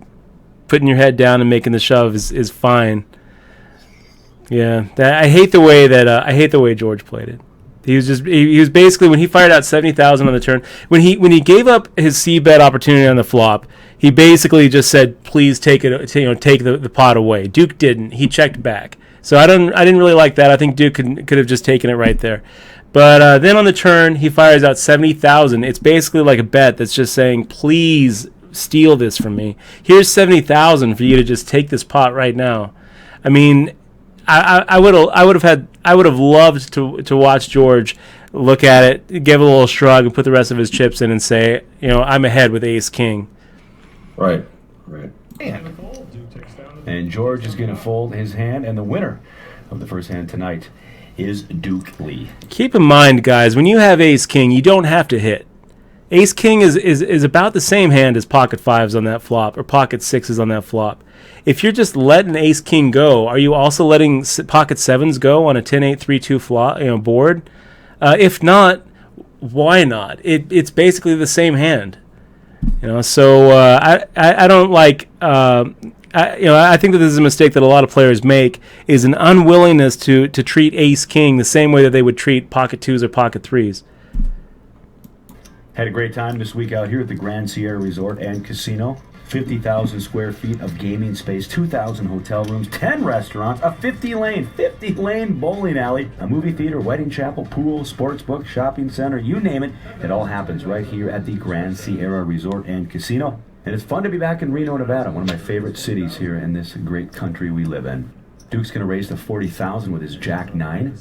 putting your head down and making the shove is fine. Yeah, I hate the way George played it. He was basically, when he fired out 70,000 on the turn, when he gave up his c-bet opportunity on the flop, he basically just said, please take it, take the pot away. Duke didn't. He checked back. So I didn't really like that. I think Duke could have just taken it right there. But then on the turn, he fires out 70,000. It's basically like a bet that's just saying, please steal this from me. Here's 70,000 for you to just take this pot right now. I mean, I would have loved to watch George look at it, give a little shrug, and put the rest of his chips in and say, I'm ahead with ace king. Right. And George is going to fold his hand, and the winner of the first hand tonight is Duke Lee. Keep in mind, guys, when you have ace king, you don't have to hit. Ace king is about the same hand as pocket fives on that flop, or pocket sixes on that flop. If you're just letting ace king go, are you also letting pocket sevens go on a 10-8 3-2 flop board? If not, why not? It's basically the same hand. So I don't like. I think that this is a mistake that a lot of players make, is an unwillingness to treat ace king the same way that they would treat pocket twos or pocket threes. Had a great time this week out here at the Grand Sierra Resort and Casino. 50,000 square feet of gaming space, 2,000 hotel rooms, 10 restaurants, a 50-lane bowling alley, a movie theater, wedding chapel, pool, sports book, shopping center, you name it. It all happens right here at the Grand Sierra Resort and Casino. And it's fun to be back in Reno, Nevada, one of my favorite cities here in this great country we live in. Duke's going to raise to 40,000 with his Jack 9.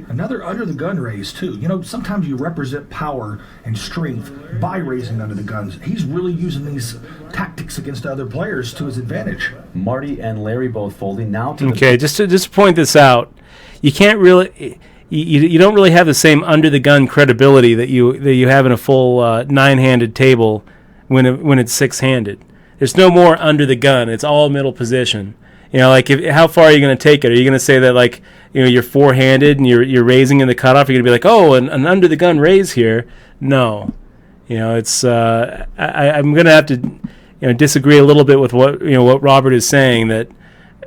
Another under the gun raise, too. Sometimes you represent power and strength by raising under the guns. He's really using these tactics against other players to his advantage. Marty and Larry both folding now to Okay, just to point this out, you can't really. You don't really have the same under the gun credibility that you have in a full 9-handed table when it's 6-handed. There's no more under the gun. It's all middle position. How far are you going to take it? Are you going to say that, you're 4-handed and you're raising in the cutoff? You're going to be like, oh, an under the gun raise here? No, it's. I'm going to have to, disagree a little bit with what Robert is saying, that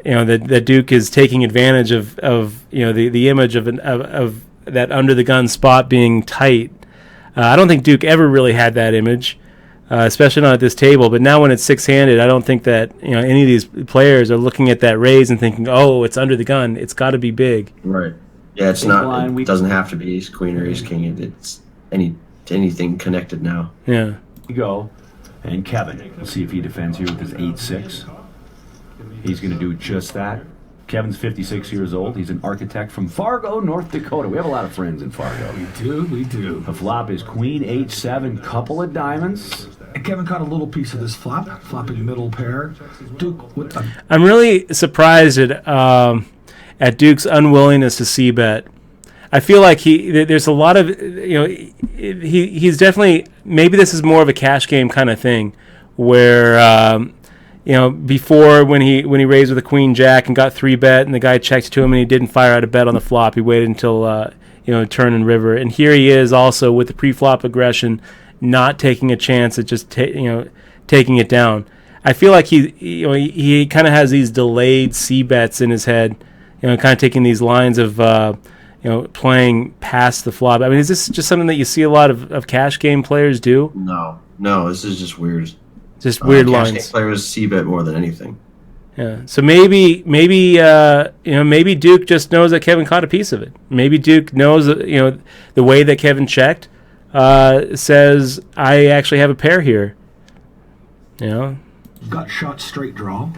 that Duke is taking advantage of the image of that under the gun spot being tight. I don't think Duke ever really had that image. Especially not at this table, but now when it's 6-handed, I don't think that any of these players are looking at that raise and thinking, "Oh, it's under the gun. It's got to be big." Right. Yeah, it's not. It doesn't have to be ace queen or ace king. It's anything connected now. Yeah. We go, and Kevin. We'll see if he defends here with his 8-6. He's going to do just that. Kevin's 56 years old. He's an architect from Fargo, North Dakota. We have a lot of friends in Fargo. We do. The flop is queen, H7, couple of diamonds. And Kevin caught a little piece of this flopping middle pair. Duke with a... I'm really surprised at Duke's unwillingness to c-bet. I feel like there's a lot of, he's definitely, maybe this is more of a cash game kind of thing, where, before when he raised with a queen jack and got 3-bet and the guy checked to him and he didn't fire out a bet on the flop, he waited until turn and river. And here he is also with the pre-flop aggression, not taking a chance at just taking it down. I feel like he kind of has these delayed c-bets in his head, kind of taking these lines of playing past the flop. I mean, is this just something that you see a lot of cash game players do? No, this is just weird. Just weird cash lines. Game players c-bet more than anything. Yeah. So maybe Duke just knows that Kevin caught a piece of it. Maybe Duke knows the way that Kevin checked says I actually have a pair here. Gut shot straight draw.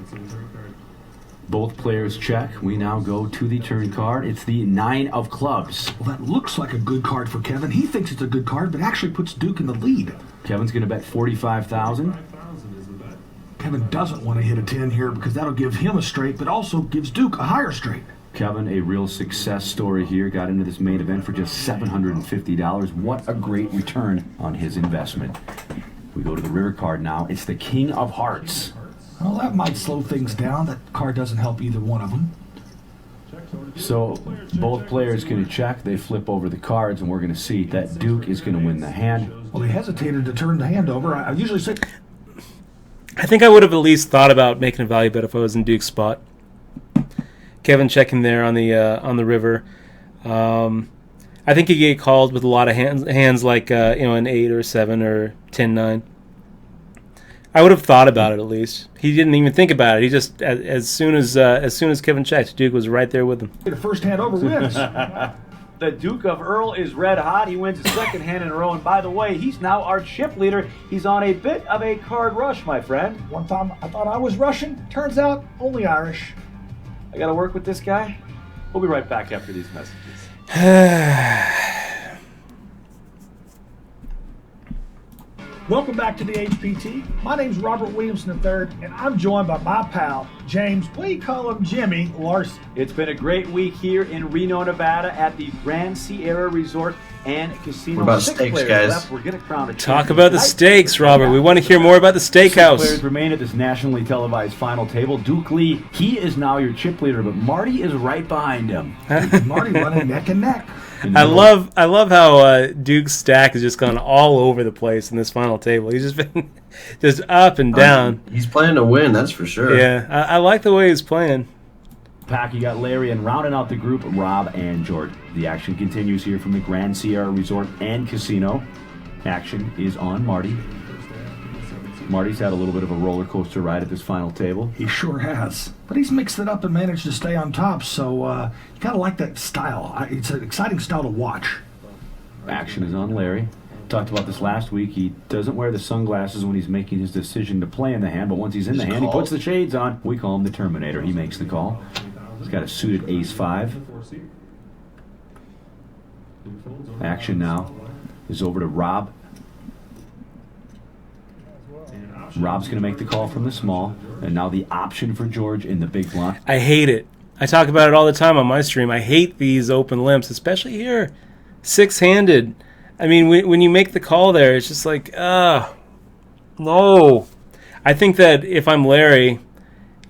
Both players check. We now go to the turn card. It's the 9 of clubs. Well, that looks like a good card for Kevin. He thinks it's a good card, but actually puts Duke in the lead. Kevin's going to bet 45,000. Kevin doesn't want to hit a 10 here because that'll give him a straight, but also gives Duke a higher straight. Kevin, a real success story here. Got into this main event for just $750. What a great return on his investment. We go to the river card now. It's the King of Hearts. Well, that might slow things down. That card doesn't help either one of them. So both players going to check. They flip over the cards, and we're going to see that Duke is going to win the hand. Well, he hesitated to turn the hand over. I usually say... I think I would have at least thought about making a value bet if I was in Duke's spot. Kevin checking there on the river. I think he get called with a lot of hands like an 8 or 7 or 10-9. I would have thought about it at least. He didn't even think about it. He just as soon as Kevin checked, Duke was right there with him. The first hand over wins. The Duke of Earl is red hot. He wins his second hand in a row. And by the way, he's now our chip leader. He's on a bit of a card rush, my friend. One time I thought I was Russian. Turns out only Irish. I got to work with this guy. We'll be right back after these messages. Welcome back to the HPT. My name's Robert Williamson III, and I'm joined by my pal, James, we call him Jimmy Larson. It's been a great week here in Reno, Nevada at the Grand Sierra Resort and Casino. What about 6 steaks, players guys? left. We're going to crown a Talk champion about the tonight. steaks, Robert. We want to hear more about the 6 steakhouse. players remain at this nationally televised final table. Duke Lee, he is now your chip leader, but Marty is right behind him. Marty running neck and neck. I love how Duke's stack has just gone all over the place in this final table. He's just been just up and down. He's playing to win, that's for sure. Yeah, I like the way he's playing. Pack, you got Larry, and rounding out the group, Rob and George. The action continues here from the Grand Sierra Resort and Casino. Action is on Marty. Marty's had a little bit of a roller coaster ride at this final table. He sure has. But he's mixed it up and managed to stay on top, so you gotta like that style. It's an exciting style to watch. Action is on Larry. Talked about this last week. He doesn't wear the sunglasses when he's making his decision to play in the hand, but once he's in the hand, he puts the shades on. We call him the Terminator. He makes the call. He's got a suited ace-5. Action now is over to Rob. Rob's going to make the call from the small, and now the option for George in the big blind. I hate it. I talk about it all the time on my stream. I hate these open limps, especially here. 6-handed. I mean, when you make the call there, it's just like, no. I think that if I'm Larry,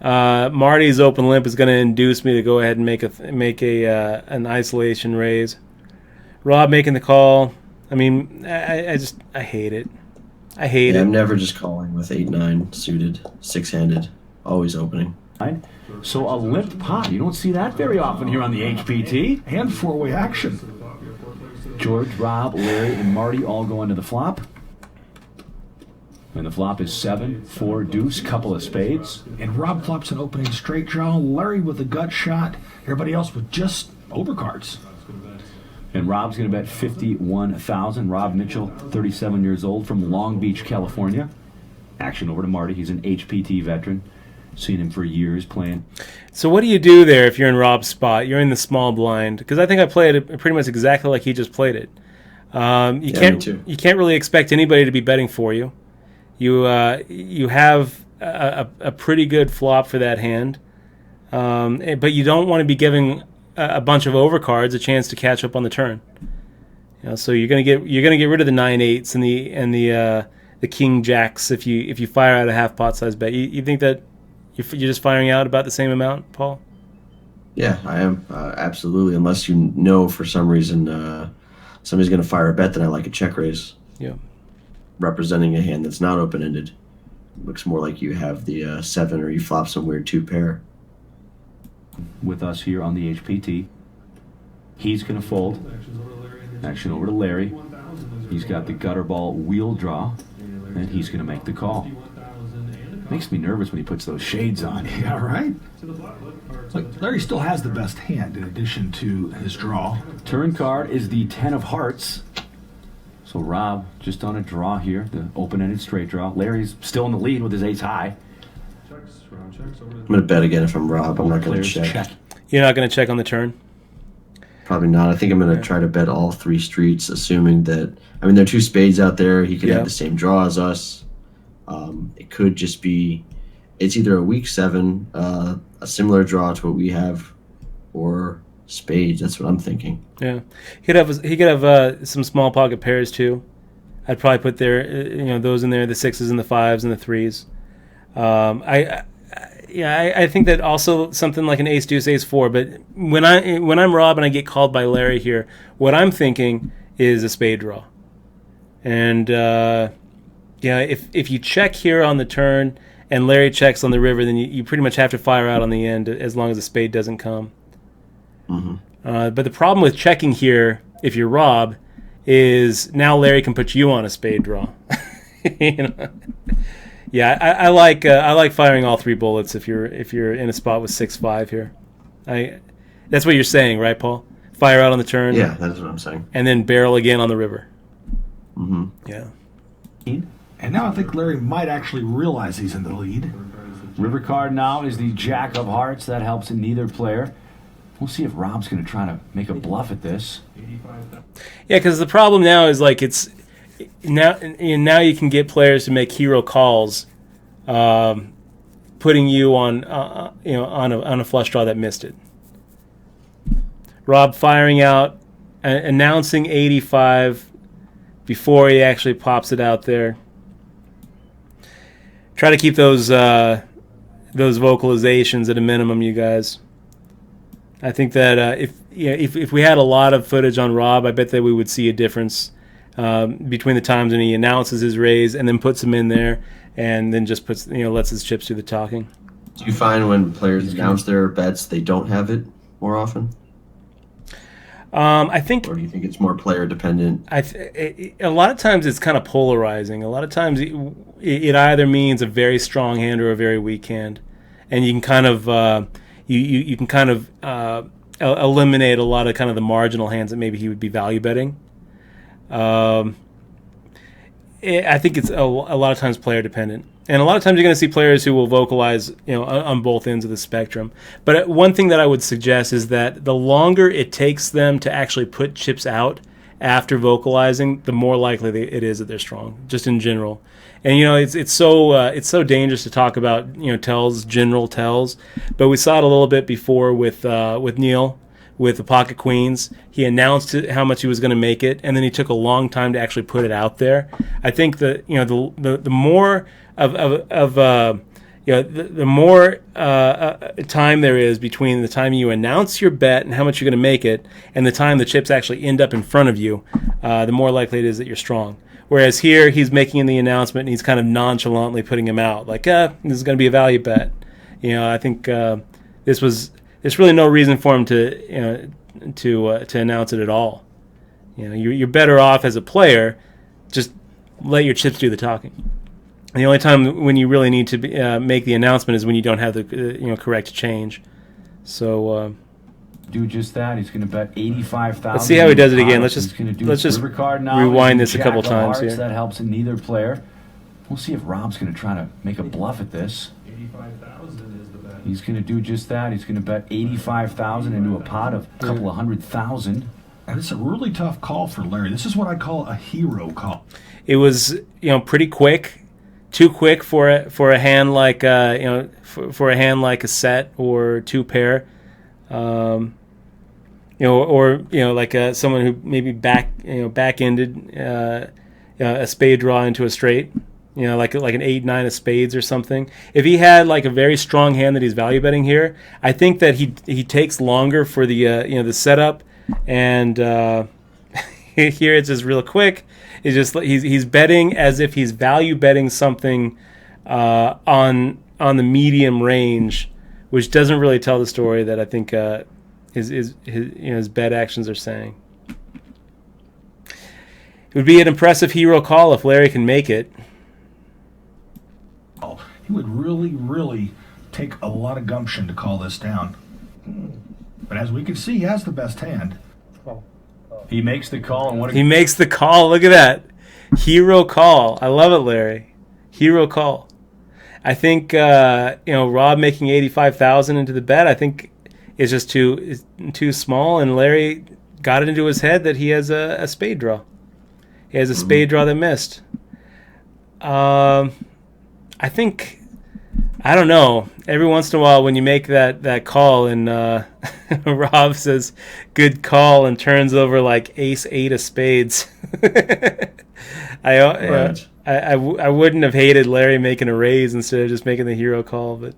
Marty's open limp is going to induce me to go ahead and make an isolation raise. Rob making the call. I mean, I hate it. I hate it. I'm never just calling with 8-9 suited, 6-handed, always opening. So a limped pot. You don't see that very often here on the HPT. And four-way action. George, Rob, Larry, and Marty all go into the flop. And the flop is 7, 4, deuce, couple of spades. And Rob flops an opening straight draw. Larry with a gut shot. Everybody else with just overcards. And Rob's going to bet $51,000. Rob Mitchell, 37 years old, from Long Beach, California. Action over to Marty. He's an HPT veteran. Seen him for years playing. So what do you do there if you're in Rob's spot? You're in the small blind. Because I think I played it pretty much exactly like he just played it. Me too. You can't really expect anybody to be betting for you. You have a pretty good flop for that hand. But you don't want to be giving a bunch of overcards a chance to catch up on the turn. So you're gonna get rid of the 9/8s and the king jacks if you fire out a half pot size bet. You think that you're just firing out about the same amount, Paul? Yeah, I am absolutely. Unless you know for some reason somebody's going to fire a bet that I like a check raise. Yeah. Representing a hand that's not open ended. Looks more like you have the 7 or you flop some weird 2-pair. With us here on the HPT. He's going to fold. Action over to Larry. He's got the gutter ball wheel draw, and he's going to make the call. Makes me nervous when he puts those shades on. Yeah, right? Look, Larry still has the best hand in addition to his draw. Turn card is the 10 of hearts. So Rob just on a draw here, the open-ended straight draw. Larry's still in the lead with his ace high. I'm going to bet again if I'm Rob. I'm not going to check. You're not going to check on the turn? Probably not. I think I'm going to try to bet all 3 streets, assuming that... I mean, there are 2 spades out there. He could have the same draw as us. It could just be... It's either a weak 7, a similar draw to what we have, or spades. That's what I'm thinking. Yeah. He could have some small pocket pairs, too. I'd probably put those in there, the 6s and the 5s and the 3s. I think that also something like an ace deuce ace four. But when I'm Rob and I get called by Larry here, what I'm thinking is a spade draw. And if you check here on the turn and Larry checks on the river, then you pretty much have to fire out on the end as long as the spade doesn't come. Mm-hmm. But the problem with checking here, if you're Rob, is now Larry can put you on a spade draw. You know? Yeah, I like firing all three bullets if you're in a spot with 6-5 here. That's what you're saying, right, Paul? Fire out on the turn. Yeah, that's what I'm saying. And then barrel again on the river. Mm-hmm. Yeah. And now I think Larry might actually realize he's in the lead. River card now is the Jack of Hearts. That helps in neither player. We'll see if Rob's going to try to make a bluff at this. Yeah, because the problem now is like it's now you can get players to make hero calls, putting you on on a flush draw that missed it. Rob firing out, announcing 85 before he actually pops it out there. Try to keep those vocalizations at a minimum, you guys. I think that if we had a lot of footage on Rob, I bet that we would see a difference between the times when he announces his raise and then puts them in there, and then just lets his chips do the talking. Do you find when players announce their bets, they don't have it more often? I think, or do you think it's more player dependent? A lot of times it's kind of polarizing. A lot of times it either means a very strong hand or a very weak hand, and you can kind of you can kind of eliminate a lot of kind of the marginal hands that maybe he would be value betting. I think it's a lot of times player dependent. And a lot of times you're going to see players who will vocalize, on both ends of the spectrum. But one thing that I would suggest is that the longer it takes them to actually put chips out after vocalizing, the more likely it is that they're strong, just in general. And it's so dangerous to talk about general tells, but we saw it a little bit before with Neil. With the pocket queens, he announced how much he was going to make it, and then he took a long time to actually put it out there. I think that the more the more time there is between the time you announce your bet and how much you're going to make it, and the time the chips actually end up in front of you, the more likely it is that you're strong. Whereas here, he's making the announcement and he's kind of nonchalantly putting them out, like, this is going to be a value bet. I think there's really no reason for him to announce it at all. You're better off as a player, just let your chips do the talking. And the only time when you really need to make the announcement is when you don't have the correct change. So do just that. He's going to bet 85,000. Let's see how he does it again. Let's just rewind this a couple times here. That helps in neither player. We'll see if Rob's going to try to make a bluff at this. 85,000 is the bet. He's going to do just that. He's going to bet 85,000 into a pot of a couple of 100,000. And it's a really tough call for Larry. This is what I call a hero call. It was pretty quick. Too quick for a hand like for a hand like a set or two pair, or like someone who maybe back-ended a spade draw into a straight, like an 8-9 of spades or something. If he had like a very strong hand that he's value betting here, I think that he takes longer for the the setup, and here it's just real quick. It's just he's betting as if he's value betting something on the medium range, which doesn't really tell the story that I think his bet actions are saying. It would be an impressive hero call if Larry can make it. He would really, really take a lot of gumption to call this down. But as we can see, he has the best hand. He makes the call, and he makes the call. Look at that, hero call. I love it, Larry. Hero call. I think Rob making 85,000 into the bet, I think is just too small, and Larry got it into his head that he has a spade draw. He has a spade draw that missed. I think, I don't know. Every once in a while, when you make that call and Rob says "good call" and turns over like ace 8 of spades, I I wouldn't have hated Larry making a raise instead of just making the hero call, but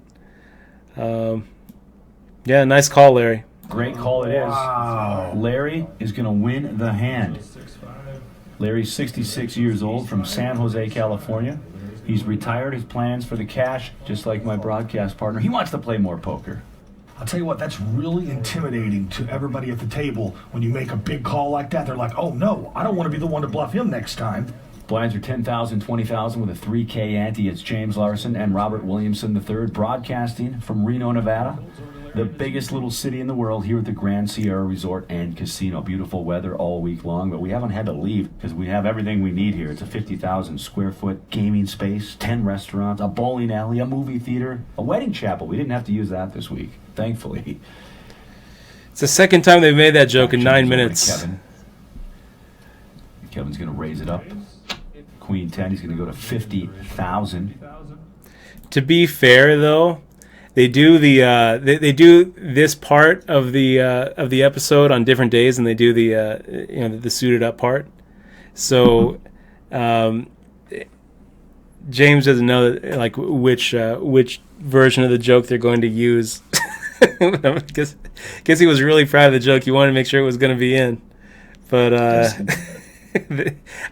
yeah, nice call, Larry. Great call it is. Wow. Larry is going to win the hand. Larry's 66 years old from San Jose, California. He's retired his plans for the cash, just like my broadcast partner. He wants to play more poker. I'll tell you what, that's really intimidating to everybody at the table. When you make a big call like that, they're like, oh no, I don't want to be the one to bluff him next time. Blinds are 10,000, 20,000 with a 3K ante. It's James Larson and Robert Williamson III broadcasting from Reno, Nevada. The biggest little city in the world here at the Grand Sierra Resort and Casino. Beautiful weather all week long, but we haven't had to leave because we have everything we need here. It's a 50,000 square foot gaming space, 10 restaurants, a bowling alley, a movie theater, a wedding chapel. We didn't have to use that this week, thankfully. It's the second time they've made that joke in 9 minutes. Kevin. Kevin's going to raise it up. Queen 10, he's going to go to 50,000. To be fair, though, they do they do this part of the episode on different days, and they do the suited up part. So James doesn't know like which version of the joke they're going to use. I guess he was really proud of the joke. He wanted to make sure it was going to be in, but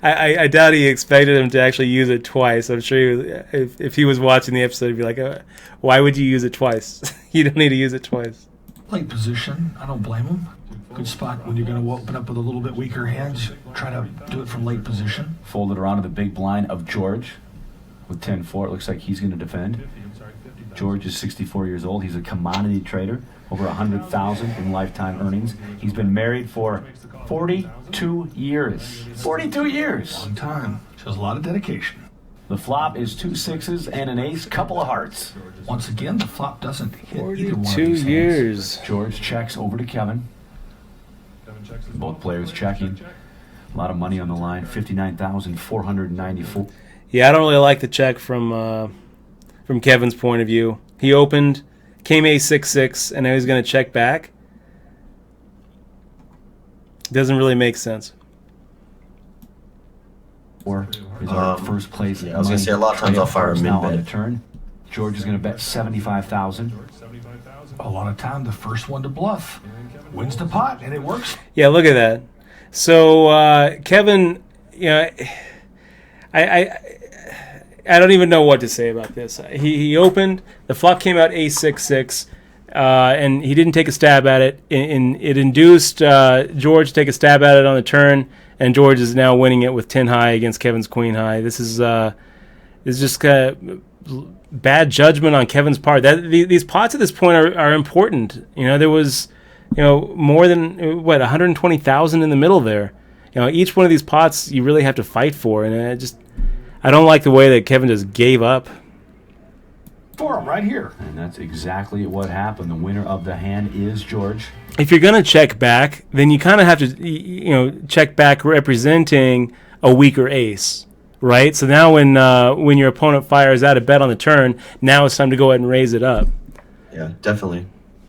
I doubt he expected him to actually use it twice. I'm sure if he was watching the episode, he'd be like, why would you use it twice? You don't need to use it twice. Late position, I don't blame him. Good spot when you're going to open up with a little bit weaker hands. Try to do it from late position. Folded around to the big blind of George with 10-4. It looks like he's going to defend. George is 64 years old. He's a commodity trader, over 100,000 in lifetime earnings. He's been married for 42 years. 42 years. Long time. Shows a lot of dedication. The flop is 2 sixes and an ace, couple of hearts. Once again, the flop doesn't hit either one of 2 these years. George checks over to Kevin. Both players checking. A lot of money on the line, 59,494. Yeah, I don't really like the check from Kevin's point of view. He opened, came ace-6-6, and now he's going to check back. Doesn't really make sense. Or is our first place? Yeah, I was going to say a lot of times I'll fire a now on the min-bet. turn. George is going to bet 75,000. A lot of time, the first one to bluff wins the pot, and it works. Yeah, look at that. So Kevin, you know, I don't even know what to say about this. He opened, the flop came out ace-6-6, and he didn't take a stab at it. It induced George to take a stab at it on the turn, and George is now winning it with 10 high against Kevin's queen high. This is just kind of bad judgment on Kevin's part. These pots at this point are important. You know, there was more than 120,000 in the middle there. You know, each one of these pots you really have to fight for, and I don't like the way that Kevin just gave up. For him right here. And that's exactly what happened. The winner of the hand is George. If you're going to check back, then you kind of have to, check back representing a weaker ace, right? So now when your opponent fires out a bet on the turn, now it's time to go ahead and raise it up. Yeah, definitely.